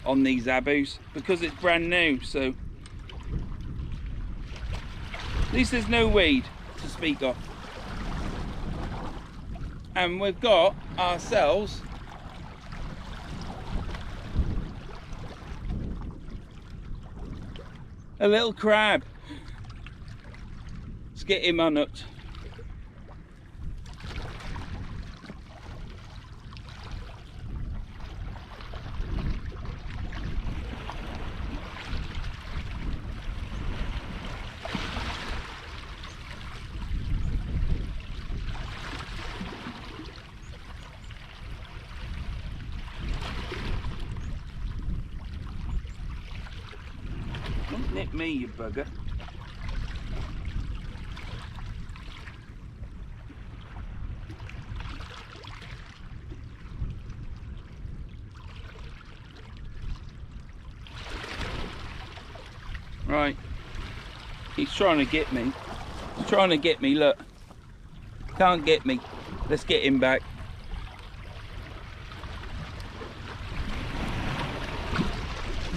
Speaker 1: on these abus because it's brand new. So at least there's no weed to speak of. And we've got ourselves a little crab. Let's get him unhooked. Don't nip me, you bugger. Right, he's trying to get me. He's trying to get me, look. Can't get me. Let's get him back.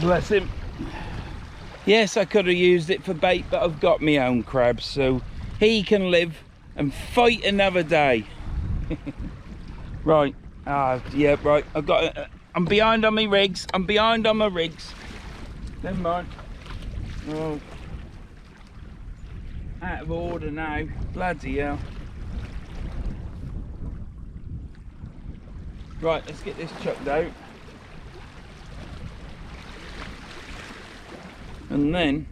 Speaker 1: Bless him. Yes, I could have used it for bait, but I've got my own crabs, so he can live and fight another day. Right. Yeah, right. I've got. I'm behind on my rigs. I'm behind on my rigs. Never mind. Oh, out of order now. Bloody hell. Right, let's get this chucked out. And then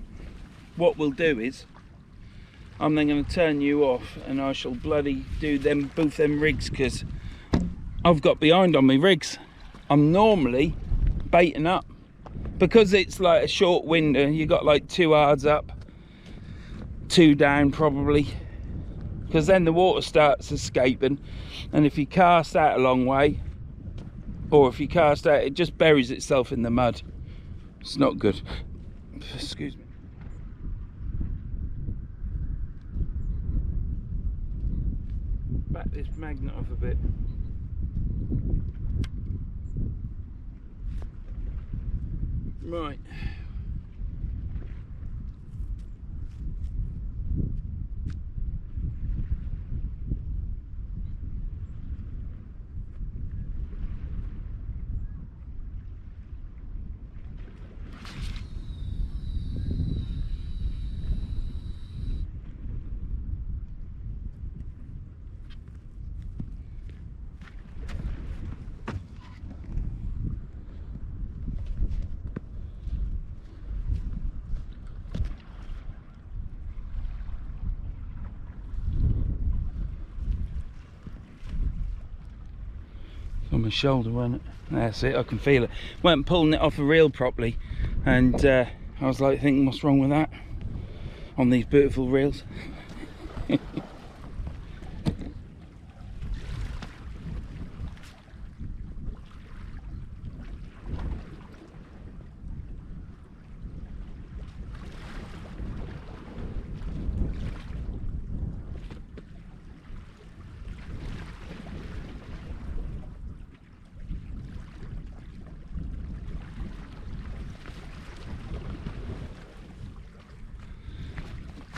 Speaker 1: what we'll do is I'm then going to turn you off and I shall bloody do them both them rigs, because I've got behind on my rigs. I'm normally baiting up because it's like a short window. You got like 2 yards up, 2 down probably, because then the water starts escaping, and if you cast out a long way, or if you cast out, it just buries itself in the mud. It's not good. Excuse me. Back this magnet off a bit. Right. On my shoulder, wasn't it? That's it, I can feel it. Weren't pulling it off the reel properly, and I was like thinking, what's wrong with that on these beautiful reels?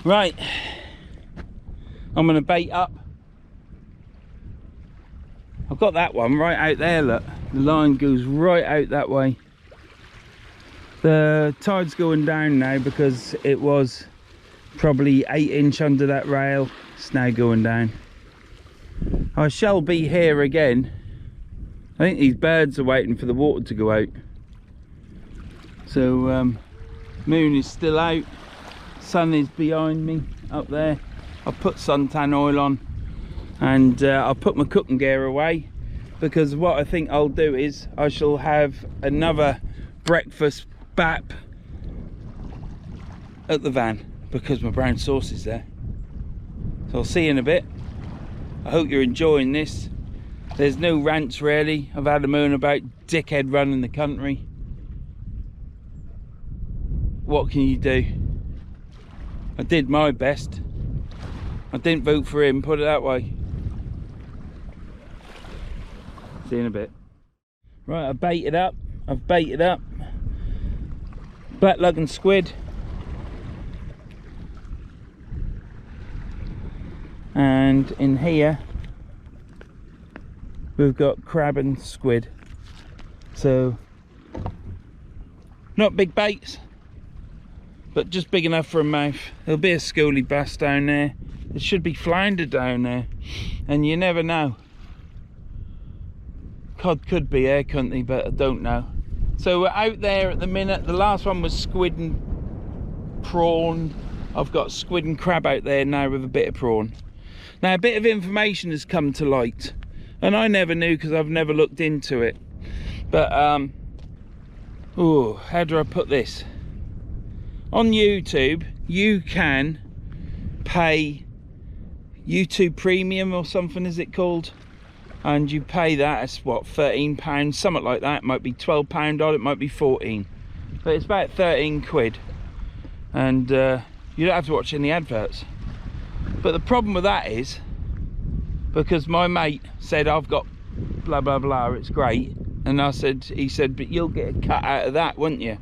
Speaker 1: Right, I'm going to bait up. I've got that one right out there, look. The line goes right out that way. The tide's going down now because it was probably 8 inch under that rail. It's now going down. I shall be here again. I think these birds are waiting for the water to go out. So moon is still out. Sun is behind me up there. I've put suntan oil on, and I'll put my cooking gear away, because what I think I'll do is I shall have another breakfast bap at the van, because my brown sauce is there. So I'll see you in a bit. I hope you're enjoying this. There's no rants really. I've had a moan about dickhead running the country. What can you do? I did my best. I didn't vote for him, put it that way. See you in a bit. Right, I've baited up. Black lug and squid. And in here, we've got crab and squid. So, not big baits, but just big enough for a mouth. There'll be a schoolie bass down there. There should be flounder down there, and you never know. Cod could be here, couldn't he? But I don't know. So we're out there at the minute. The last one was squid and prawn. I've got squid and crab out there now with a bit of prawn. Now a bit of information has come to light, and I never knew because I've never looked into it. But oh, how do I put this? On YouTube, you can pay YouTube Premium or something, is it called? And you pay that, it's what, £13, something like that. It might be £12 odd, it might be 14, but it's about 13 quid, and you don't have to watch any adverts. But the problem with that is, because my mate said I've got blah blah blah, it's great, and I said, he said, but you'll get a cut out of that, won't you?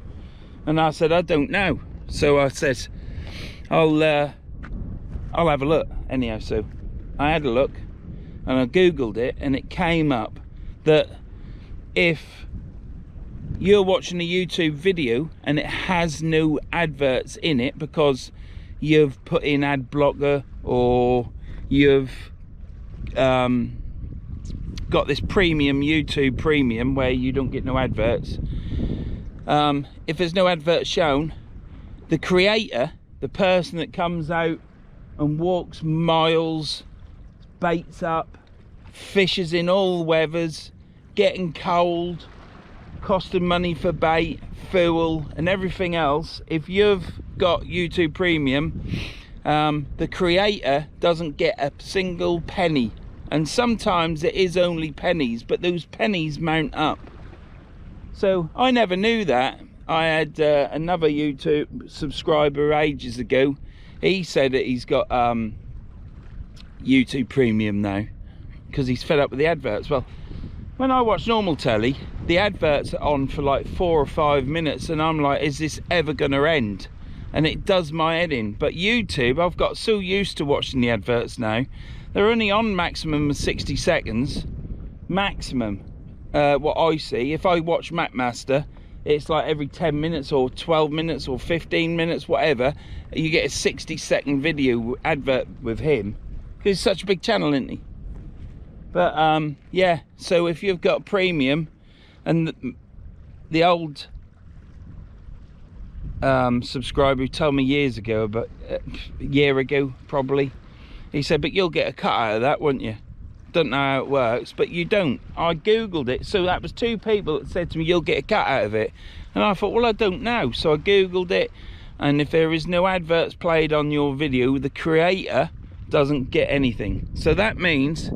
Speaker 1: And I said, I don't know. So I said, I'll have a look anyhow. So I had a look and I googled it, and it came up that if you're watching a YouTube video and it has no adverts in it because you've put in ad blocker, or you've got this premium, YouTube premium, where you don't get no adverts, if there's no adverts shown, the creator, the person that comes out and walks miles, baits up, fishes in all weathers, getting cold, costing money for bait, fuel and everything else, if you've got YouTube premium, the creator doesn't get a single penny. And sometimes it is only pennies, but those pennies mount up. So I never knew that. I had another YouTube subscriber ages ago. He said that he's got YouTube premium now because he's fed up with the adverts. Well, when I watch normal telly, the adverts are on for like 4 or 5 minutes, and I'm like, is this ever gonna end? And it does my head in. But YouTube, I've got so used to watching the adverts now. They're only on maximum of 60 seconds. Maximum, what I see. If I watch MapMaster, it's like every 10 minutes or 12 minutes or 15 minutes, whatever, you get a 60-second video advert with him. Because he's such a big channel, isn't he? But yeah, so if you've got premium, and the old subscriber who told me years ago, about a year ago probably, he said, but you'll get a cut out of that, won't you? Don't know how it works, but you don't. I googled it, so that was 2 people that said to me, you'll get a cut out of it. And I thought, well, I don't know. So I googled it, and if there is no adverts played on your video, the creator doesn't get anything. So that means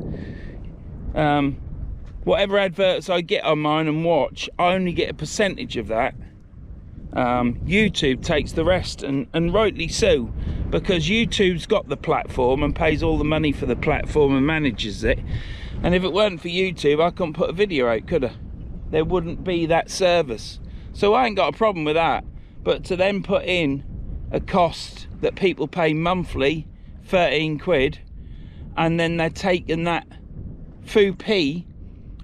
Speaker 1: whatever adverts I get on mine and watch, I only get a percentage of that. YouTube takes the rest, and rightly so, because YouTube's got the platform and pays all the money for the platform and manages it. And if it weren't for YouTube, I couldn't put a video out, could I? There wouldn't be that service. So I ain't got a problem with that. But to then put in a cost that people pay monthly, 13 quid, and then they're taking that foo-pee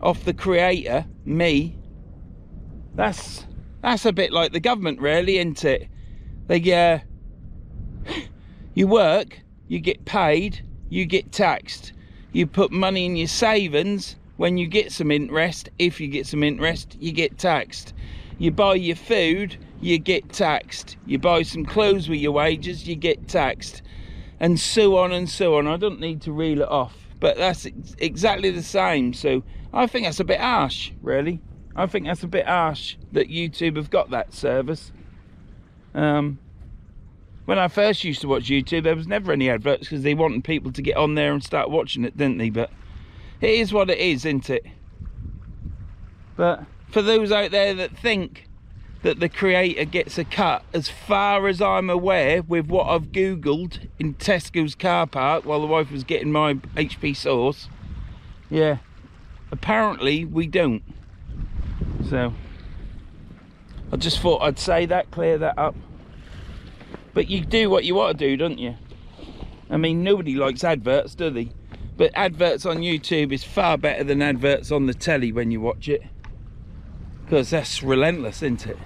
Speaker 1: off the creator, me, that's a bit like the government, really, isn't it? They you work, you get paid, you get taxed. You put money in your savings, when you get some interest, if you get some interest, you get taxed. You buy your food, you get taxed. You buy some clothes with your wages, you get taxed. And so on and so on. I don't need to reel it off, but that's exactly the same. So I think that's a bit harsh, really. I think that's a bit harsh that YouTube have got that service. When I first used to watch YouTube, there was never any adverts because they wanted people to get on there and start watching it, didn't they? But it is what it is, isn't it? But for those out there that think that the creator gets a cut, as far as I'm aware, with what I've googled in Tesco's car park while the wife was getting my HP sauce, yeah, apparently we don't. So I just thought I'd say that, clear that up. But you do what you want to do, don't you? I mean, nobody likes adverts, do they? But adverts on YouTube is far better than adverts on the telly when you watch it, because that's relentless, isn't it?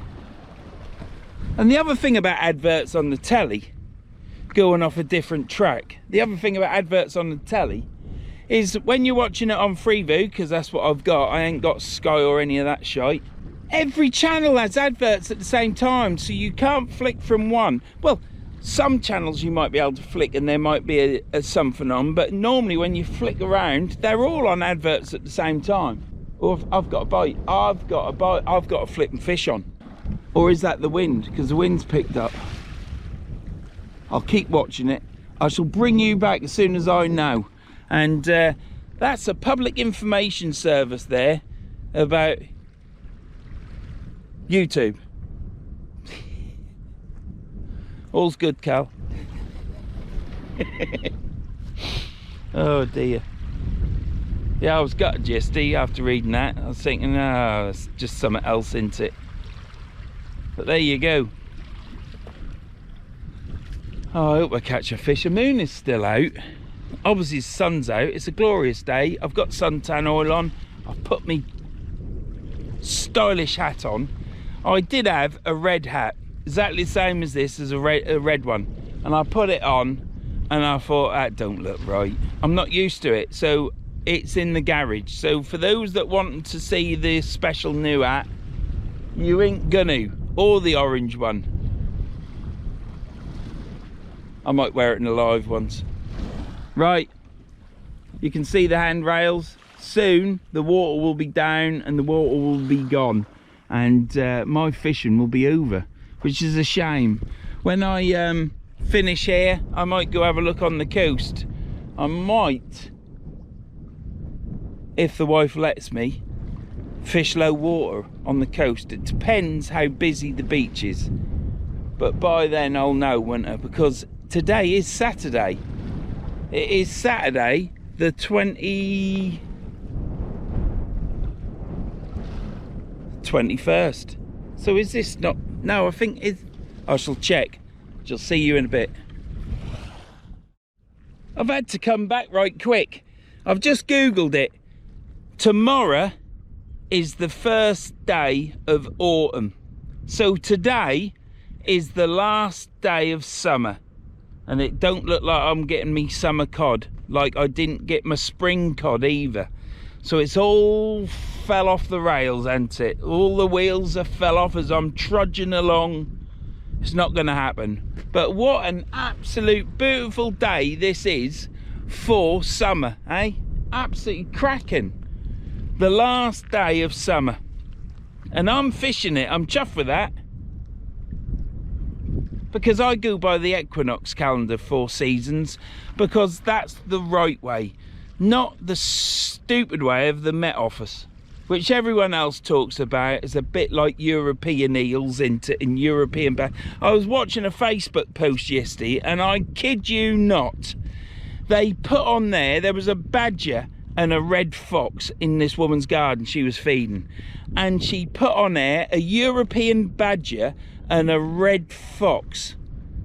Speaker 1: And the other thing about adverts on the telly, going off a different track, the other thing about adverts on the telly is when you're watching it on Freeview, because that's what I've got, I ain't got Sky or any of that shite, every channel has adverts at the same time, so you can't flick from one. Well, some channels you might be able to flick and there might be a something on, but normally when you flick around, they're all on adverts at the same time. Or if I've got a bite, I've got a flipping fish on. Or is that the wind? Because the wind's picked up. I'll keep watching it. I shall bring you back as soon as I know. And that's a public information service there about YouTube. All's good, Cal. Oh dear. Yeah, I was gutted yesterday after reading that. I was thinking, oh, it's just something else, isn't it? But there you go. Oh, I hope I catch a fish. The moon is still out. Obviously the sun's out. It's a glorious day. I've got suntan oil on. I've put me stylish hat on. I did have a red hat, exactly the same as this, as a red one. And I put it on and I thought, that don't look right. I'm not used to it. So it's in the garage. So for those that want to see the special new hat, you ain't gonna. Or the orange one. I might wear it in the live ones. Right, you can see the handrails. Soon the water will be down and the water will be gone, and my fishing will be over, which is a shame. When I finish here, I might go have a look on the coast. I might, if the wife lets me, fish low water on the coast. It depends how busy the beach is, but by then I'll know, won't I? Because today is Saturday. It is Saturday the 21st. So is this not? No, I think it's. I shall check. Shall see you in a bit. I've had to come back right quick. I've just googled it. Tomorrow is the first day of autumn. So today is the last day of summer. And it don't look like I'm getting me summer cod, like I didn't get my spring cod either. So it's all fell off the rails, hasn't it? All the wheels have fell off as I'm trudging along. It's not going to happen. But what an absolute beautiful day this is for summer, eh? Absolutely cracking. The last day of summer. And I'm fishing it. I'm chuffed with that. Because I go by the equinox calendar, 4 seasons, because that's the right way, not the stupid way of the Met Office, which everyone else talks about as a bit like European eels in European bass. I was watching a Facebook post yesterday, and I kid you not, they put on there was a badger and a red fox in this woman's garden she was feeding, and she put on there a European badger and a red fox.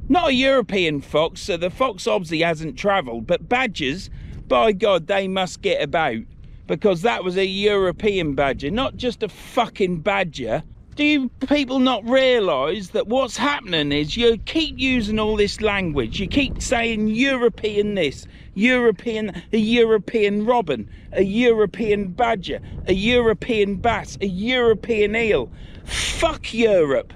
Speaker 1: Not a European fox, so the fox obviously hasn't travelled, but badgers, by God, they must get about, because that was a European badger, not just a fucking badger. Do you people not realise that what's happening is you keep using all this language, you keep saying European this, European, a European robin, a European badger, a European bass, a European eel. Fuck Europe.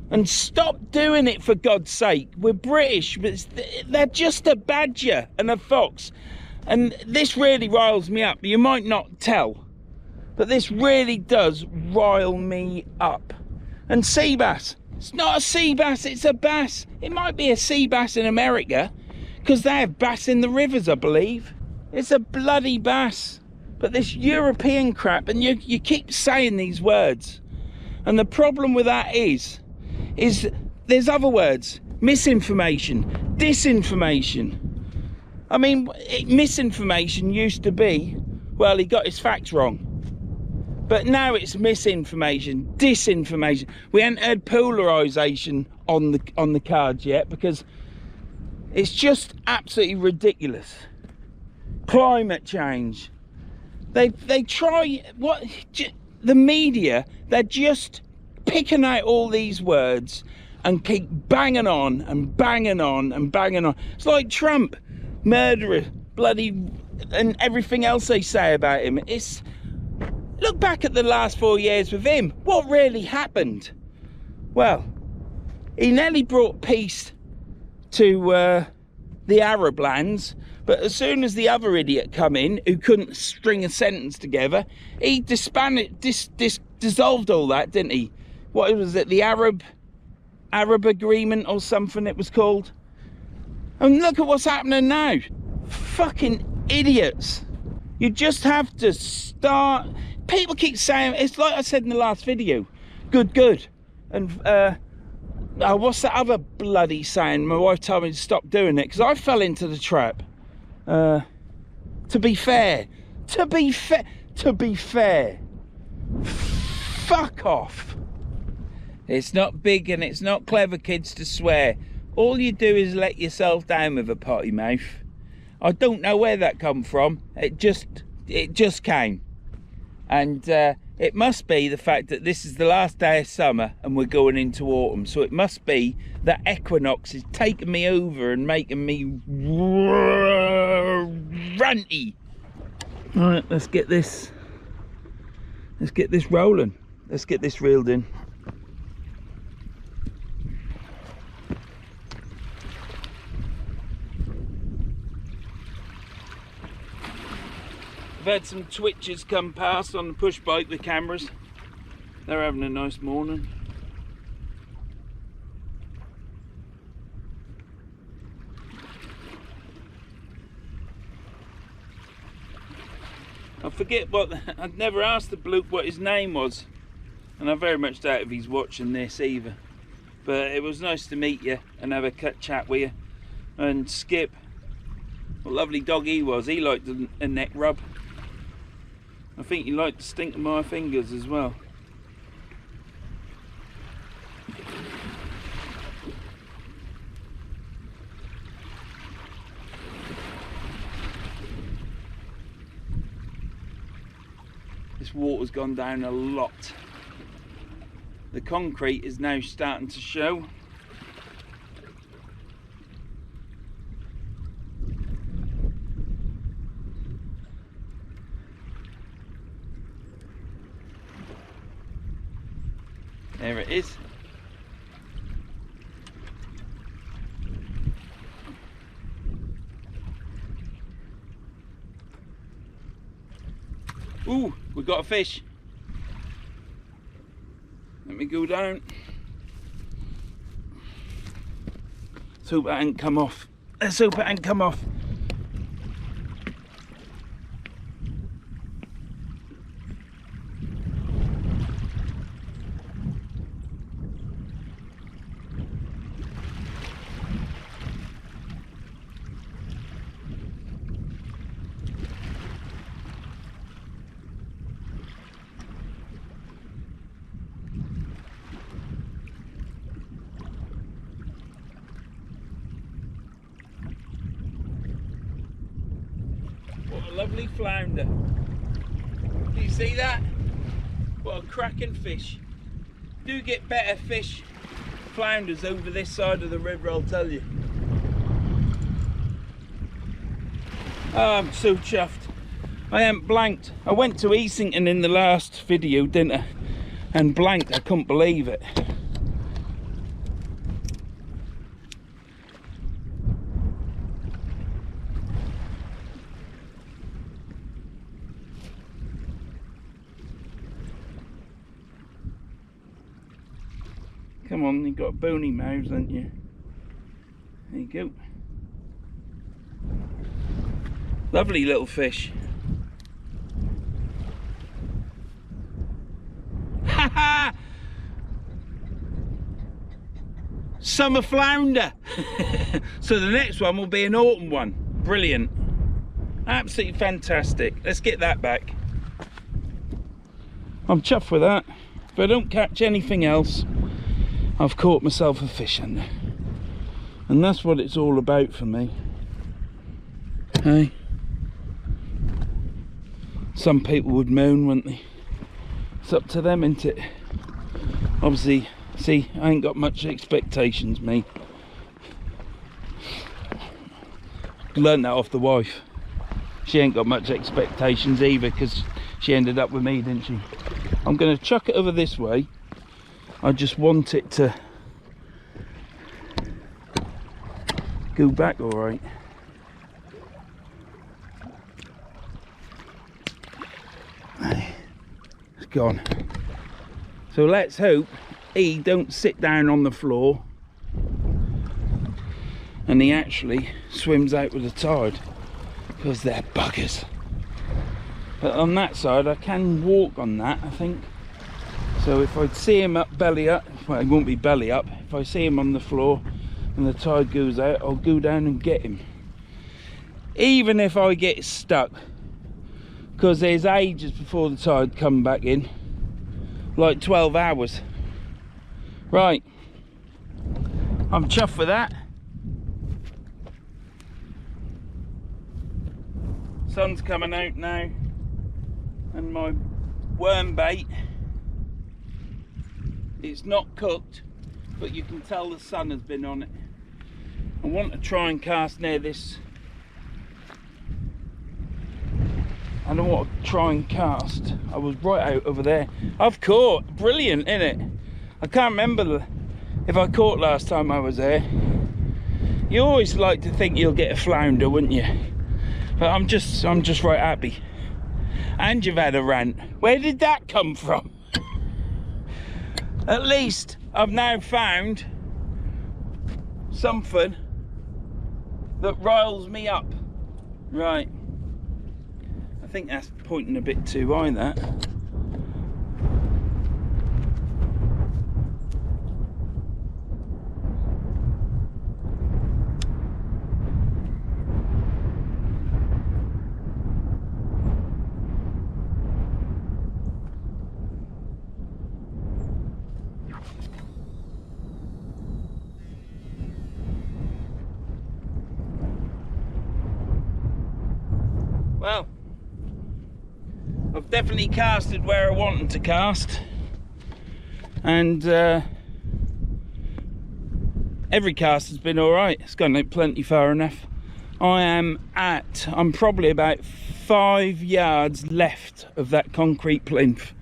Speaker 1: And stop doing it, for God's sake. We're British, but they're just a badger and a fox. And this really riles me up. You might not tell, but this really does rile me up. And sea bass. It's not a sea bass, it's a bass. It might be a sea bass in America, because they have bass in the rivers, I believe. It's a bloody bass. But this European crap, and you keep saying these words. And the problem with that is there's other words. Misinformation, disinformation. I mean, misinformation used to be, well, he got his facts wrong. But now it's misinformation, disinformation. We haven't had polarisation on the cards yet, because it's just absolutely ridiculous. Climate change. They try, the media, they're just picking out all these words and keep banging on and banging on and banging on. It's like Trump, murderer, bloody, and everything else they say about him. It's, look back at the last 4 years with him. What really happened? Well, he nearly brought peace to the Arab lands, but as soon as the other idiot come in who couldn't string a sentence together, he disbanded, dissolved all that, didn't he? What was it, the Arab agreement or something it was called? And look at what's happening now. Fucking idiots. You just have to start. People keep saying, it's like I said in the last video, good. And what's that other bloody saying? My wife told me to stop doing it because I fell into the trap. To be fair. Fuck off. It's not big and it's not clever, kids, to swear. all you do is let yourself down with a potty mouth. I don't know where that come from. It just came. And it must be the fact that this is the last day of summer and we're going into autumn. So it must be that equinox is taking me over and making me ranty. All right, let's get this rolling. Let's get this reeled in. I've had some twitchers come past on the push bike with cameras. They're having a nice morning. I forget I'd never asked the bloke what his name was, and I very much doubt if he's watching this either. But it was nice to meet you and have a chat with you. And Skip, what a lovely dog he was. He liked a neck rub. I think he liked the stink of my fingers as well. This water's gone down a lot. The concrete is now starting to show. There it is. Ooh, we got a fish. Let me go down. Let's hope that ain't come off. Let's hope it ain't come off. Lovely flounder. Do you see that? What a cracking fish. Do get better fish, flounders over this side of the river, I'll tell you. Oh, I'm so chuffed. I am blanked. I went to Easington in the last video, didn't I? And blanked, I couldn't believe it. Come on, you've got bony mouths, haven't you? There you go. Lovely little fish. Ha ha! Summer flounder! So the next one will be an autumn one. Brilliant. Absolutely fantastic. Let's get that back. I'm chuffed with that. If I don't catch anything else, I've caught myself a fish in there. And that's what it's all about for me. Hey? Some people would moan, wouldn't they? It's up to them, isn't it? Obviously, see, I ain't got much expectations, me. Learned that off the wife. She ain't got much expectations either, because she ended up with me, didn't she? I'm going to chuck it over this way. I just want it to go back all right. It's gone. So let's hope he don't sit down on the floor and he actually swims out with the tide, because they're buggers. But on that side I can walk on that, I think. So if I see him up belly up, well, it won't be belly up, if I see him on the floor and the tide goes out, I'll go down and get him. Even if I get stuck, because there's ages before the tide come back in, like 12 hours. Right, I'm chuffed with that. Sun's coming out now, and my worm bait, it's not cooked, but you can tell the sun has been on it. I want to try and cast near this. I don't want to try and cast. I was right out over there. I've caught. Brilliant, isn't it? I can't remember if I caught last time I was there. You always like to think you'll get a flounder, wouldn't you? But I'm just right happy. And you've had a rant. Where did that come from? At least I've now found something that riles me up. Right. I think that's pointing a bit too high, that. Well, I've definitely casted where I wanted to cast, and every cast has been alright. It's gone out plenty far enough. I'm probably about 5 yards left of that concrete plinth,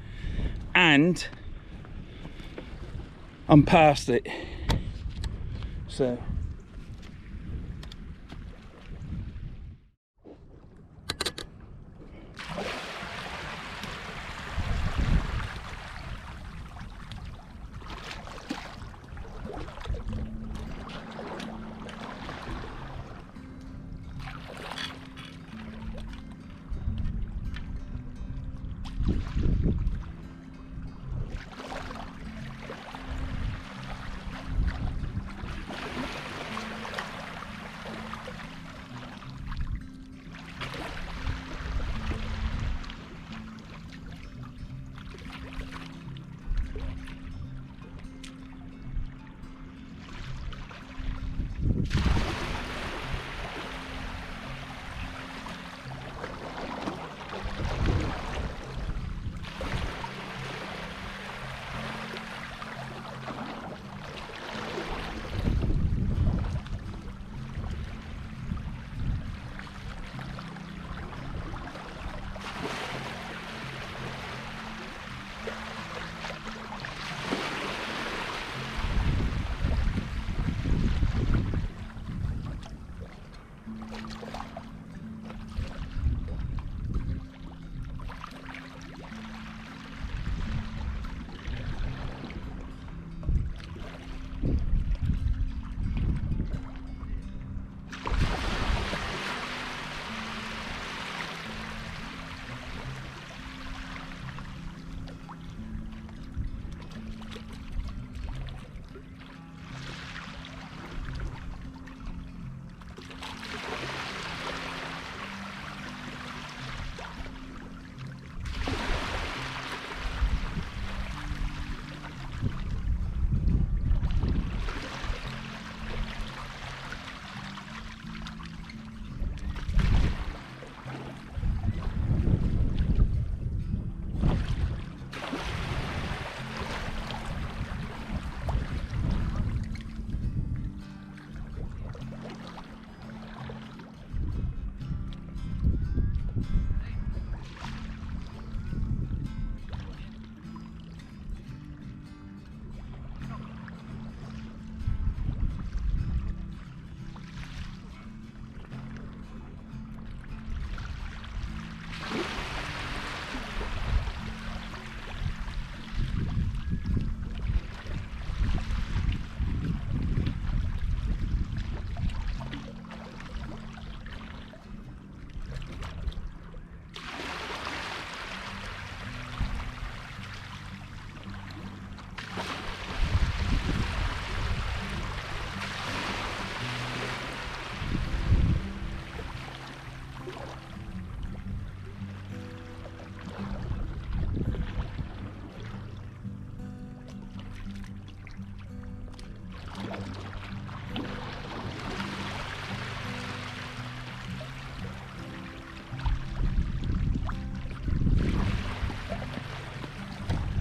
Speaker 1: and I'm past it. So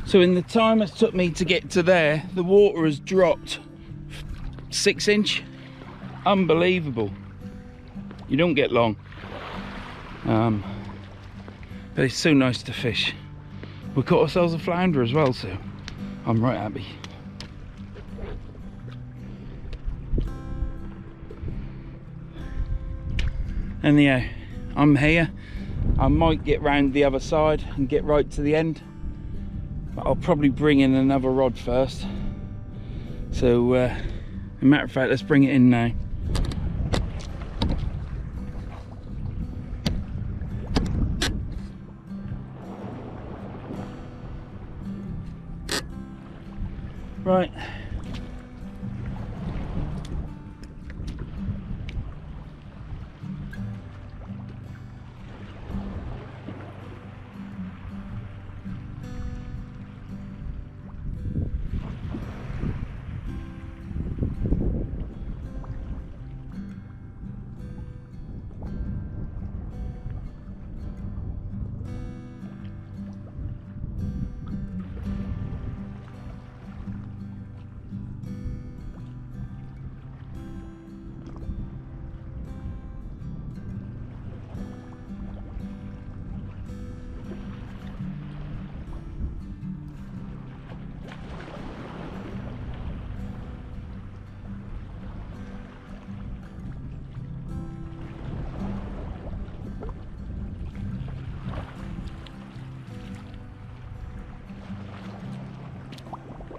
Speaker 1: So in the time it took me to get to there, the water has dropped 6 inch. Unbelievable. You don't get long. But it's so nice to fish. We caught ourselves a flounder as well, so I'm right happy. Anyhow, I'm here. I might get round the other side and get right to the end, but I'll probably bring in another rod first. So as a matter of fact, let's bring it in now. Right.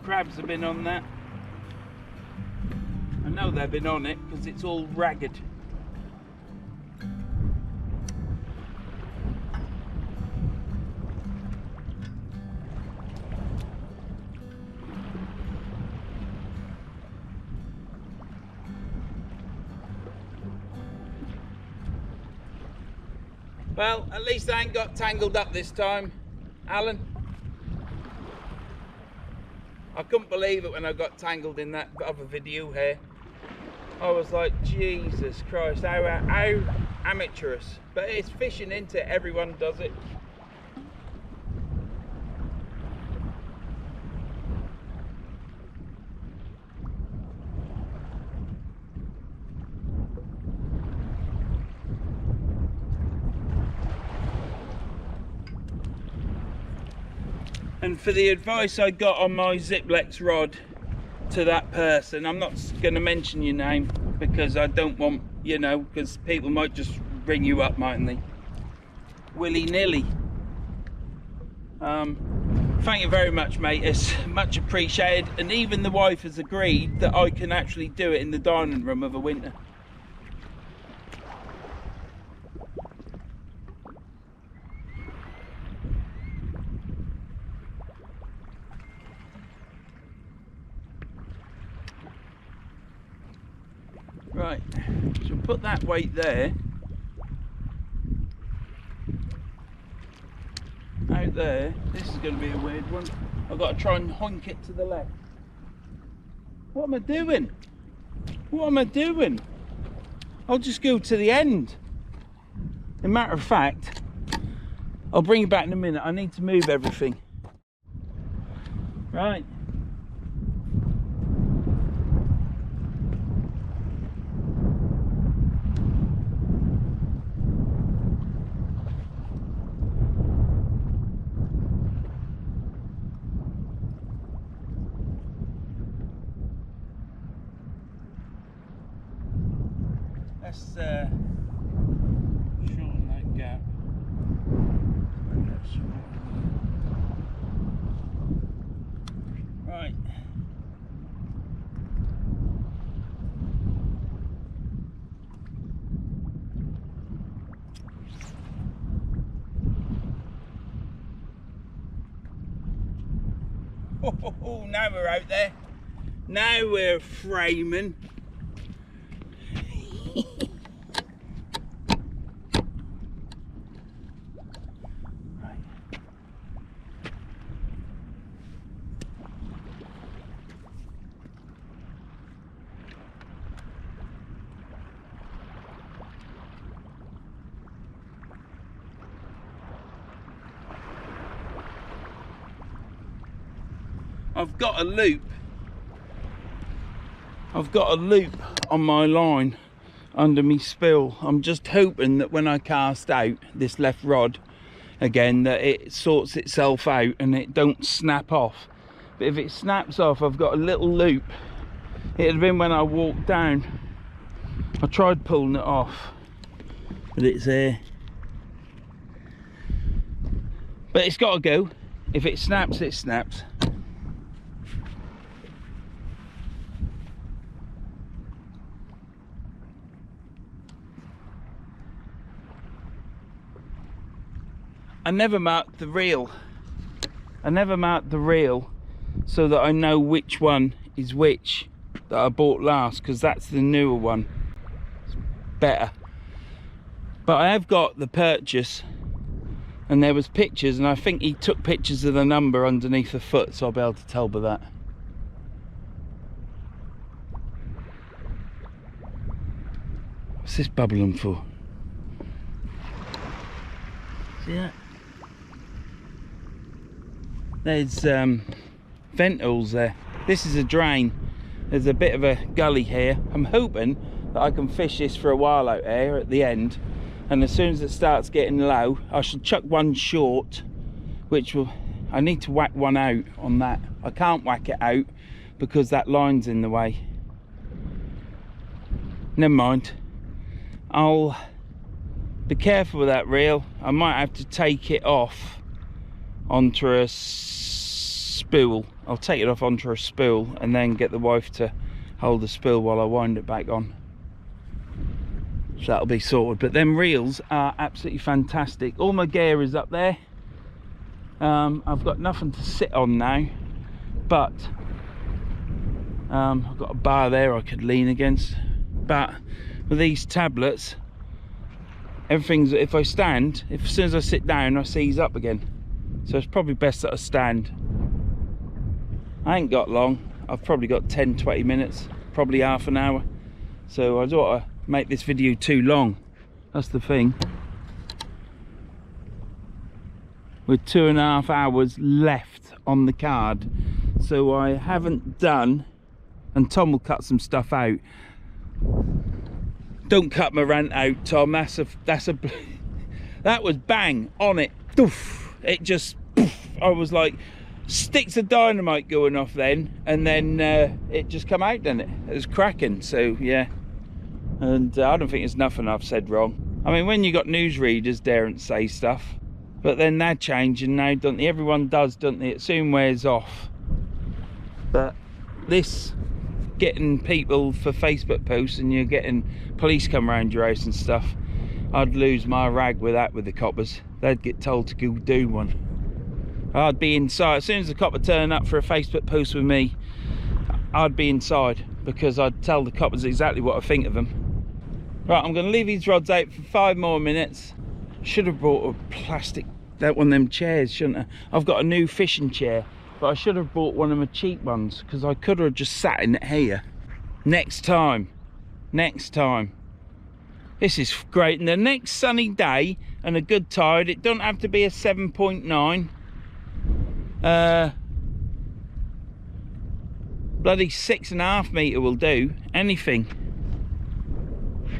Speaker 1: Crabs have been on that. I know they've been on it because it's all ragged. Well, at least I ain't got tangled up this time, Alan. I couldn't believe it when I got tangled in that other video here. I was like, Jesus Christ, how amateurish. But it's fishing, isn't it? Everyone does it. And for the advice I got on my Ziplex rod to that person, I'm not going to mention your name because I don't want, you know, because people might just ring you up, mightn't they? Willy-nilly. Thank you very much, mate. It's much appreciated. And even the wife has agreed that I can actually do it in the dining room of a winter. Right, so put that weight there. Out there, this is going to be a weird one. I've got to try and honk it to the left. What am I doing? What am I doing? I'll just go to the end. As a matter of fact, I'll bring you back in a minute. I need to move everything. Right. Let's shorten that gap. Right. Oh, now we're out there. Now we're framing. I've got a loop. I've got a loop on my line under me spill. I'm just hoping that when I cast out this left rod again, that it sorts itself out and it don't snap off. But if it snaps off, I've got a little loop. It had been when I walked down. I tried pulling it off, but it's there. But it's got to go. If it snaps, it snaps. I never marked the reel. I never marked the reel so that I know which one is which that I bought last, because that's the newer one. It's better. But I have got the purchase, and there was pictures, and I think he took pictures of the number underneath the foot, so I'll be able to tell by that. What's this bubbling for? See that? There's vent holes there. This is a drain. There's a bit of a gully here. I'm hoping that I can fish this for a while out here at the end, and as soon as it starts getting low, I should chuck one short, which will, I need to whack one out on that. I can't whack it out because that line's in the way. Never mind. I'll be careful with that reel. I might have to take it off onto a spool. I'll take it off onto a spool and then get the wife to hold the spool while I wind it back on. So that'll be sorted. But them reels are absolutely fantastic. All my gear is up there. I've got nothing to sit on now, but I've got a bar there I could lean against. But with these tablets, everything's, if I stand, as soon as I sit down, I seize up again. So it's probably best that I stand. I ain't got long. I've probably got 10-20 minutes, probably half an hour. So I don't want to make this video too long. That's the thing. With 2.5 hours left on the card. So I haven't done, and Tom will cut some stuff out. Don't cut my rant out, Tom. That was bang on it. Doof. It just, I was like, sticks of dynamite going off then, and then it just come out, didn't it? It was cracking. So yeah, and I don't think there's nothing I've said wrong. I mean, when you got newsreaders daren't say stuff, but then they're changing now, don't they? Everyone does, don't they? It soon wears off. But this, getting people for Facebook posts and you're getting police come around your house and stuff, I'd lose my rag with that with the coppers. They'd get told to go do one. I'd be inside. As soon as the copper turned up for a Facebook post with me, I'd be inside, because I'd tell the coppers exactly what I think of them. Right, I'm going to leave these rods out for 5 more minutes. Should have brought a plastic, that one of them chairs, shouldn't I? I've got a new fishing chair, but I should have brought one of my cheap ones, because I could have just sat in it here. Next time. This is great. And the next sunny day and a good tide, it don't have to be a 7.9. Bloody 6.5 metre will do. Anything.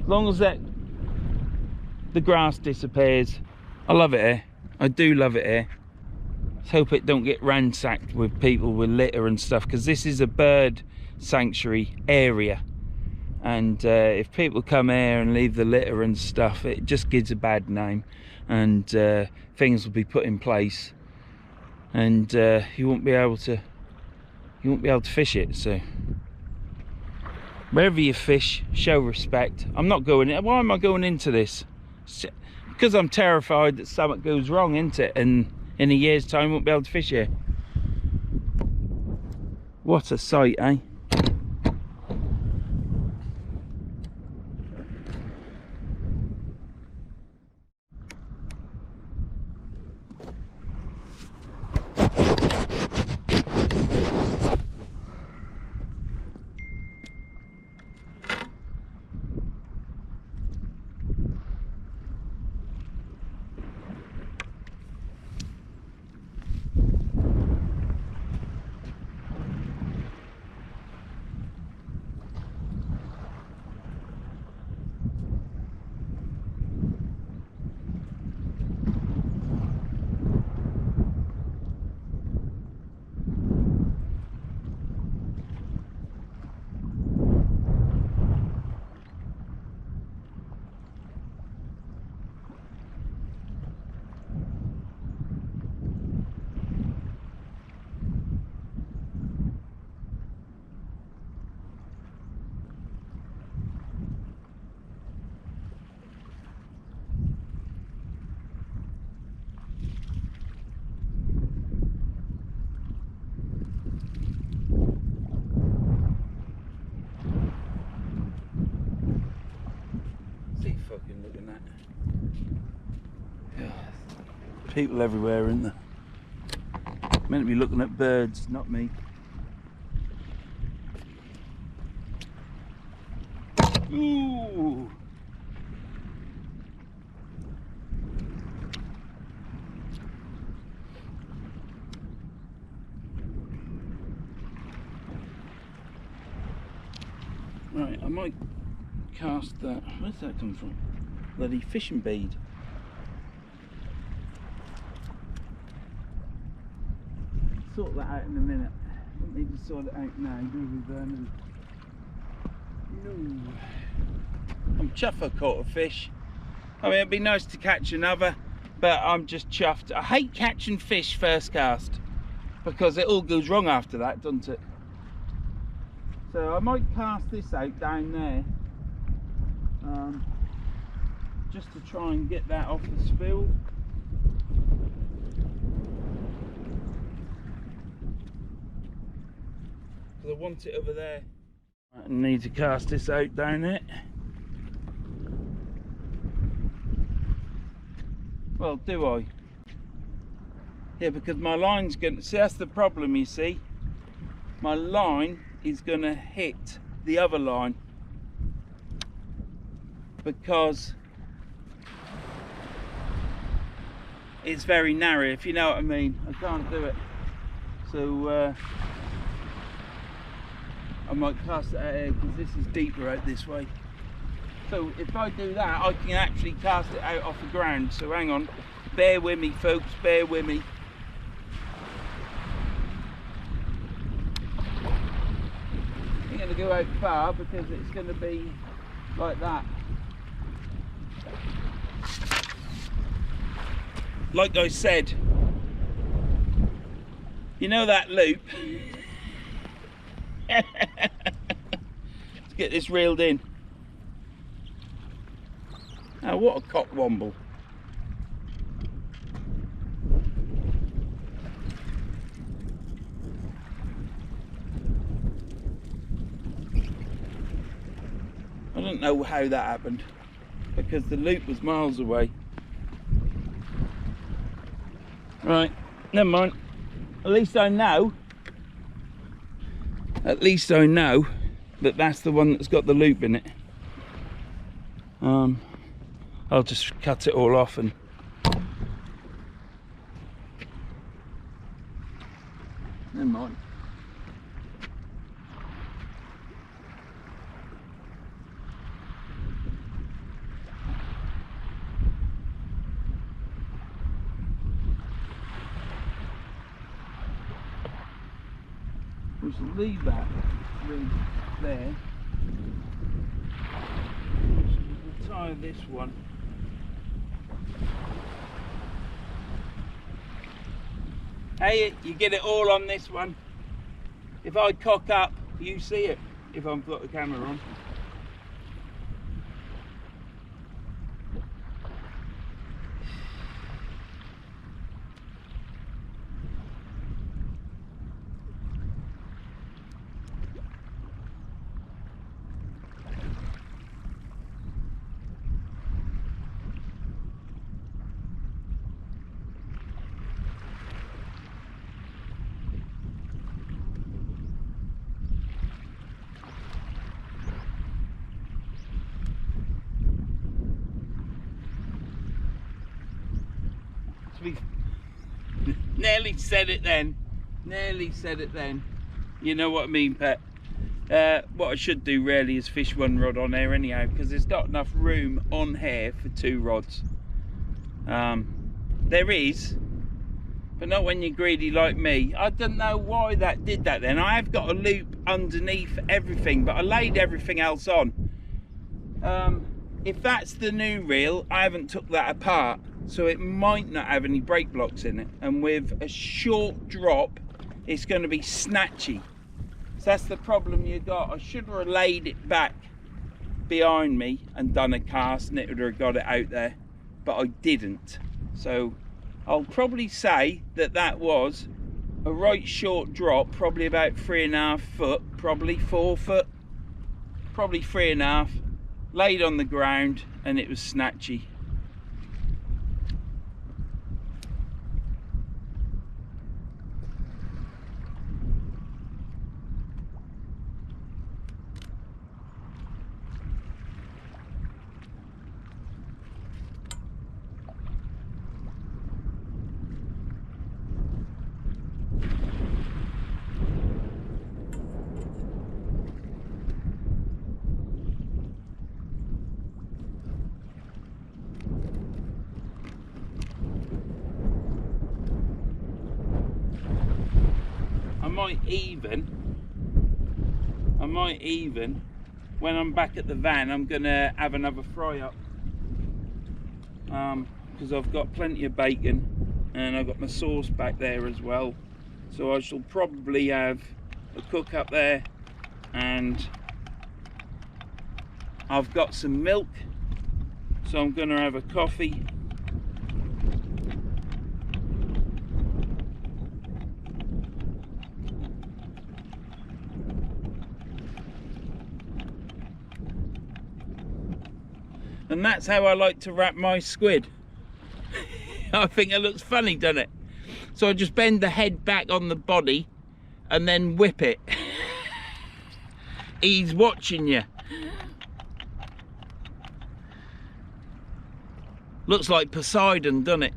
Speaker 1: As long as the grass disappears. I love it here. I do love it here. Let's hope it don't get ransacked with people with litter and stuff, because this is a bird sanctuary area. And if people come here and leave the litter and stuff, it just gives a bad name, and things will be put in place, and you won't be able to fish it. So wherever you fish, show respect. I'm not going in. Why am I going into this? Because I'm terrified that something goes wrong, isn't it? And in a year's time, I won't be able to fish here. What a sight, eh? People everywhere, isn't there? Meant to be looking at birds, not me. Ooh. Right, I might cast that. Where's that come from? Bloody fishing bead. Sort that out in a minute. Don't need to sort it out now, do we, Verns? No. I'm chuffed I caught a fish. I mean, it'd be nice to catch another, but I'm just chuffed. I hate catching fish first cast because it all goes wrong after that, doesn't it? So I might cast this out down there, just to try and get that off the spill. Because I want it over there. I need to cast this out down there. Well, do I? Yeah, because my line's going to... See, that's the problem, you see. My line is going to hit the other line because it's very narrow, if you know what I mean. I can't do it. So I might cast it out here because this is deeper out this way. So if I do that, I can actually cast it out off the ground. So hang on, bear with me folks, bear with me. I'm going to go out far because it's going to be like that. Like I said, you know that loop? Let's get this reeled in. Oh, what a cockwomble. I don't know how that happened because the loop was miles away. Right, never mind. At least I know. At least I know that that's the one that's got the loop in it. I'll just cut it all off and never mind. We should leave that rig there. We should retire this one. Hey, you get it all on this one. If I cock up, you see it if I've got the camera on. Nearly said it then. Nearly said it then. You know what I mean, Pet? What I should do really is fish one rod on here anyhow, because there's not enough room on here for two rods. There is, but not when you're greedy like me. I don't know why that did that then. I have got a loop underneath everything, but I laid everything else on. If that's the new reel, I haven't took that apart, so it might not have any brake blocks in it, and with a short drop it's going to be snatchy. So that's the problem you got. I should have laid it back behind me and done a cast and it would have got it out there, but I didn't. So I'll probably say that that was a right short drop, probably about 3.5 foot, probably 4 foot, probably 3.5, laid on the ground, and it was snatchy. might even, when I'm back at the van, I'm gonna have another fry up, because I've got plenty of bacon and I've got my sauce back there as well. So I shall probably have a cook up there, and I've got some milk, so I'm gonna have a coffee. And that's how I like to wrap my squid. I think it looks funny, doesn't it? So I just bend the head back on the body and then whip it. He's watching you. Looks like Poseidon, doesn't it?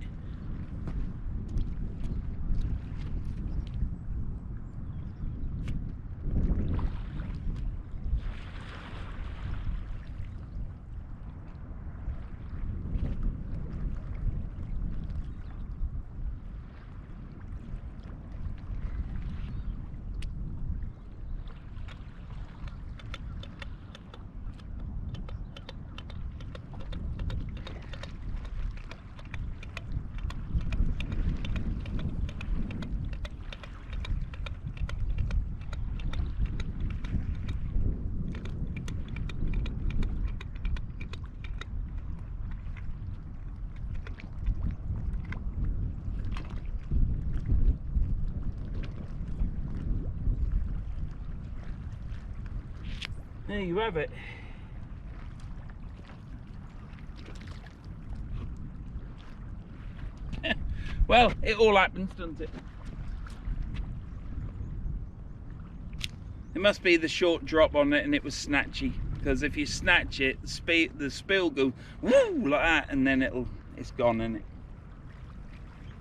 Speaker 1: There you have it. Well, it all happens, doesn't it? It must be the short drop on it and it was snatchy, because if you snatch it, the spill goes woo like that, and then it's gone, isn't it?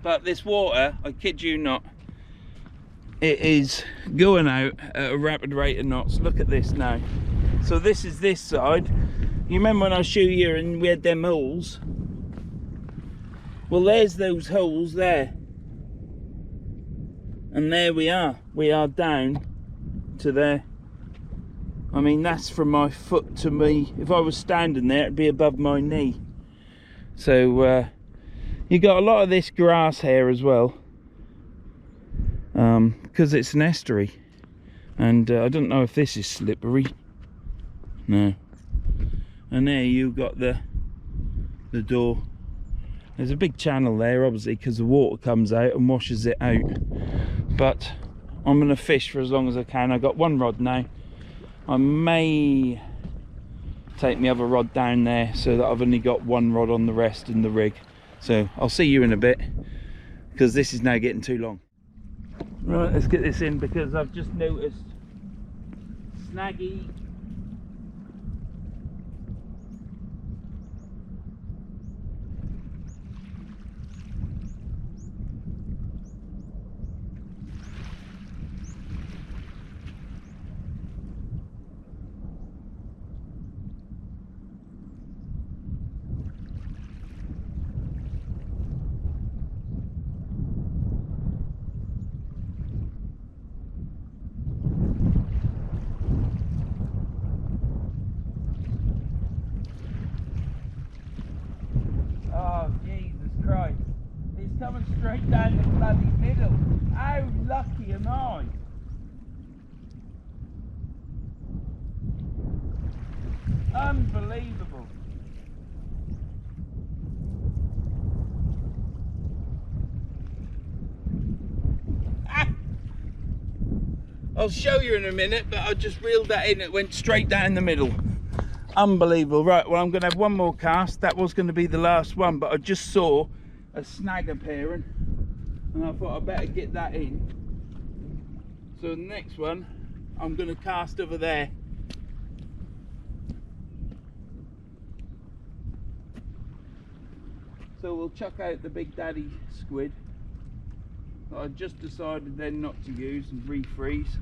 Speaker 1: But this water, I kid you not, it is going out at a rapid rate of knots. Look at this now. So this is this side. You remember when I showed you and we had them holes? Well, there's those holes there. And there we are. We are down to there. I mean, that's from my foot to me. If I was standing there, it'd be above my knee. So you got a lot of this grass here as well, because it's an estuary. And I don't know if this is slippery. No. And there you've got the door. There's a big channel there, obviously, because the water comes out and washes it out. But I'm going to fish for as long as I can. I've got one rod now. I may take my other rod down there so that I've only got one rod on the rest in the rig. So I'll see you in a bit, because this is now getting too long. Right, let's get this in, because I've just noticed snaggy. Coming straight down the bloody middle. How lucky am I? Unbelievable. Ah! I'll show you in a minute, but I just reeled that in. It went straight down the middle. Unbelievable. Right, well, I'm going to have one more cast. That was going to be the last one, but I just saw a snag appearing and I thought I'd better get that in. So the next one I'm going to cast over there. So we'll chuck out the big daddy squid that I just decided then not to use and refreeze.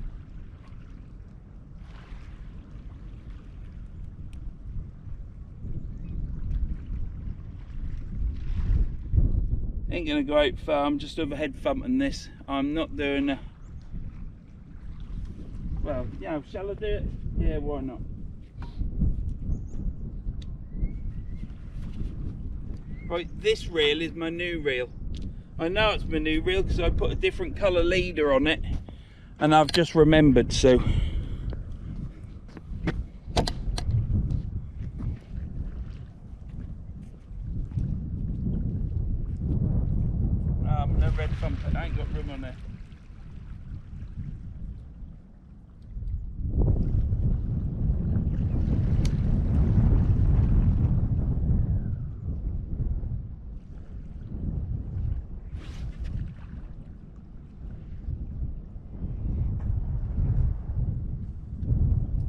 Speaker 1: Ain't gonna go out far. I'm just overhead thumping this. I'm not doing Well, yeah, shall I do it? Yeah, why not? Right, this reel is my new reel. I know it's my new reel because I put a different colour leader on it, and I've just remembered, so. No red thumper, I ain't got room on there.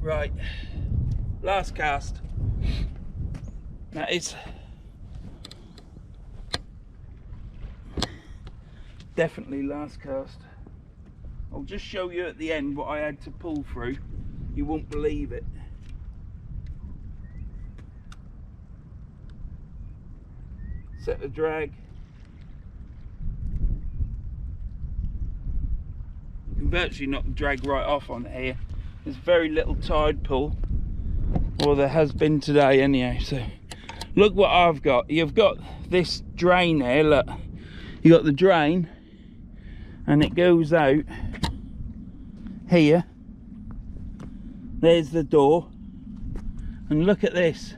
Speaker 1: Right, last cast. That is definitely last cast. I'll just show you at the end what I had to pull through. You won't believe it. Set the drag. You can virtually knock the drag right off on here. There's very little tide pull, or there has been today anyhow. So look what I've got. You've got this drain here, look. You got the drain, and it goes out here. There's the door, and look at this.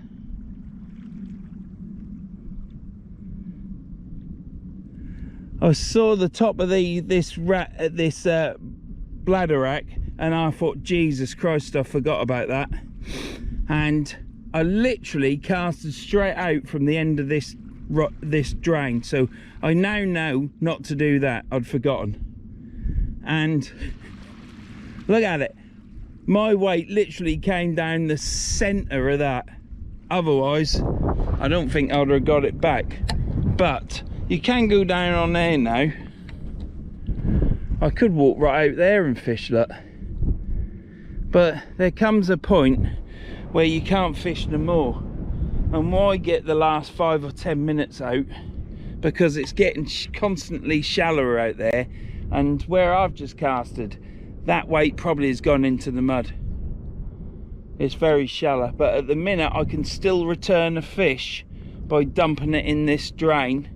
Speaker 1: I saw the top of this bladder rack, and I thought, Jesus Christ, I forgot about that. And I literally casted straight out from the end of this drain. So I now know not to do that. I'd forgotten. And look at it. My weight literally came down the centre of that. Otherwise, I don't think I'd have got it back. But you can go down on there now. I could walk right out there and fish, look. But there comes a point where you can't fish no more. And why get the last 5 or 10 minutes out? Because it's getting constantly shallower out there. And where I've just casted, that weight probably has gone into the mud. It's very shallow. But at the minute, I can still return a fish by dumping it in this drain,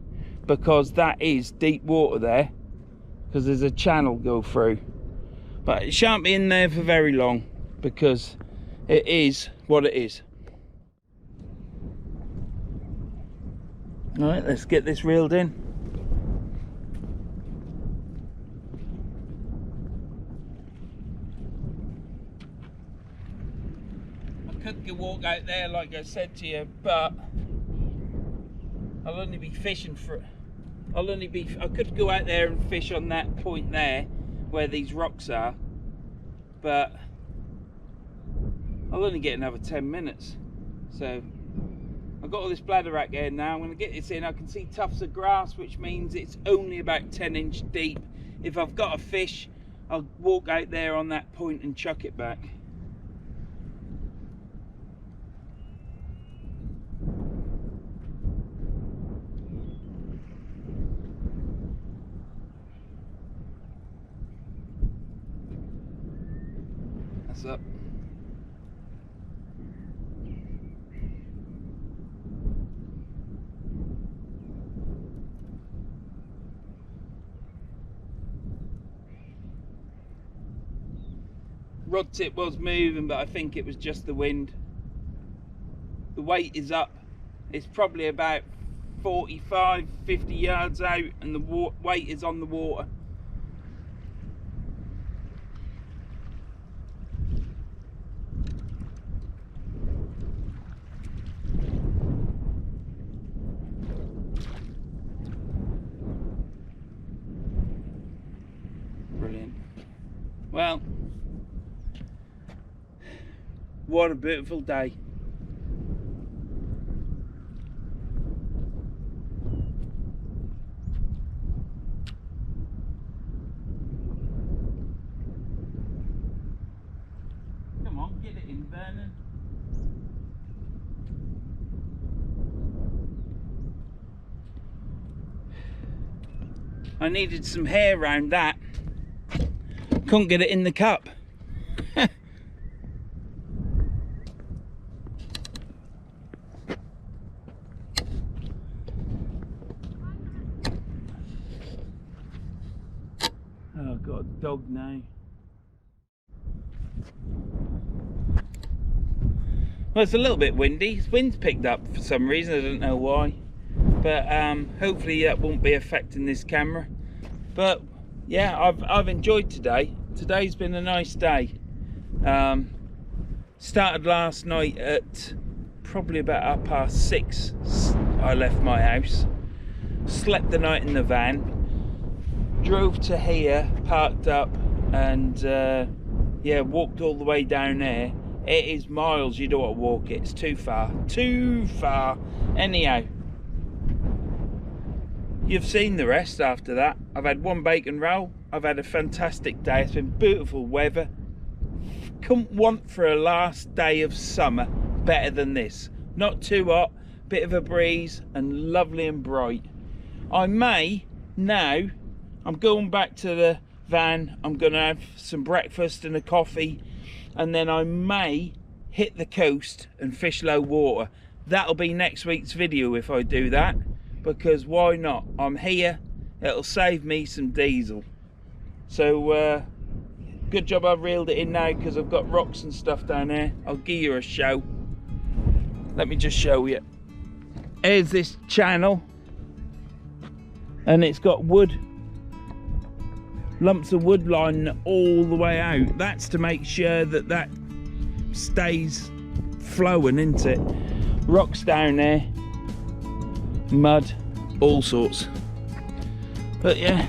Speaker 1: because that is deep water there, because there's a channel go through. But it shan't be in there for very long, because it is what it is. All right, let's get this reeled in. I could go walk out there like I said to you, but I'll only be fishing for, I could go out there and fish on that point there where these rocks are, but I'll only get another 10 minutes. So I've got all this bladder rack here now. I'm going to get this in. I can see tufts of grass, which means it's only about 10-inch deep. If I've got a fish, I'll walk out there on that point and chuck it back. That's up. Rod tip was moving, but I think it was just the wind. The weight is up. It's probably about 45, 50 yards out, and the weight is on the water. Brilliant. Well, what a beautiful day. Come on, get it in, Vernon. I needed some hair around that. Couldn't get it in the cup. Oh, I've got a dog now. Well, it's a little bit windy. The wind's picked up for some reason, I don't know why. But hopefully that won't be affecting this camera. But yeah, I've enjoyed today. Today's been a nice day. Started last night at probably about 6:30. I left my house. Slept the night in the van. Drove to here, parked up, and yeah, walked all the way down there. It is miles, you don't want to walk it, it's too far. Too far. Anyhow, you've seen the rest after that. I've had one bacon roll. I've had a fantastic day. It's been beautiful weather. Couldn't want for a last day of summer better than this. Not too hot, bit of a breeze, and lovely and bright. I may now, I'm going back to the van. I'm going to have some breakfast and a coffee, and then I may hit the coast and fish low water. That'll be next week's video if I do that, because why not? I'm here. It'll save me some diesel. So good job I've reeled it in now, because I've got rocks and stuff down there. I'll give you a show. Let me just show you. Here's this channel, and it's got wood, lumps of wood line all the way out. That's to make sure that that stays flowing, isn't it? Rocks down there, mud, all sorts. But yeah,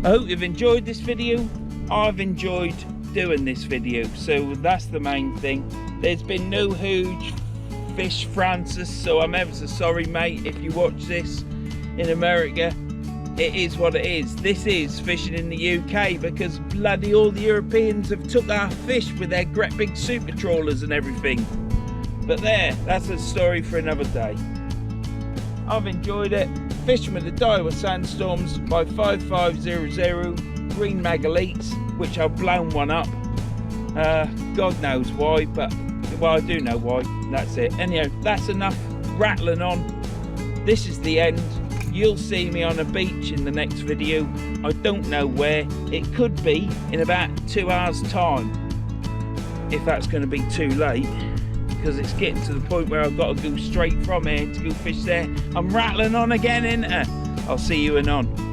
Speaker 1: I hope you've enjoyed this video. I've enjoyed doing this video, so that's the main thing. There's been no huge fish, Francis, so I'm ever so sorry, mate, if you watch this in America. It is what it is. This is fishing in the UK, because bloody all the Europeans have took our fish with their great big super trawlers and everything. But there, that's a story for another day. I've enjoyed it. Fishing with the Daiwa Sandstorms by 5500 green megalites, which I've blown one up. God knows why, but well, I do know why. That's it. Anyhow, that's enough rattling on. This is the end. You'll see me on a beach in the next video. I don't know where. It could be in about 2 hours time, if that's going to be too late, because it's getting to the point where I've got to go straight from here to go fish there. I'm rattling on again, innit? I'll see you anon.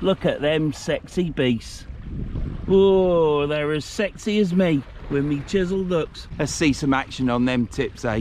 Speaker 1: Look at them sexy beasts. Oh, they're as sexy as me with me chiseled looks. Let's see some action on them tips, eh?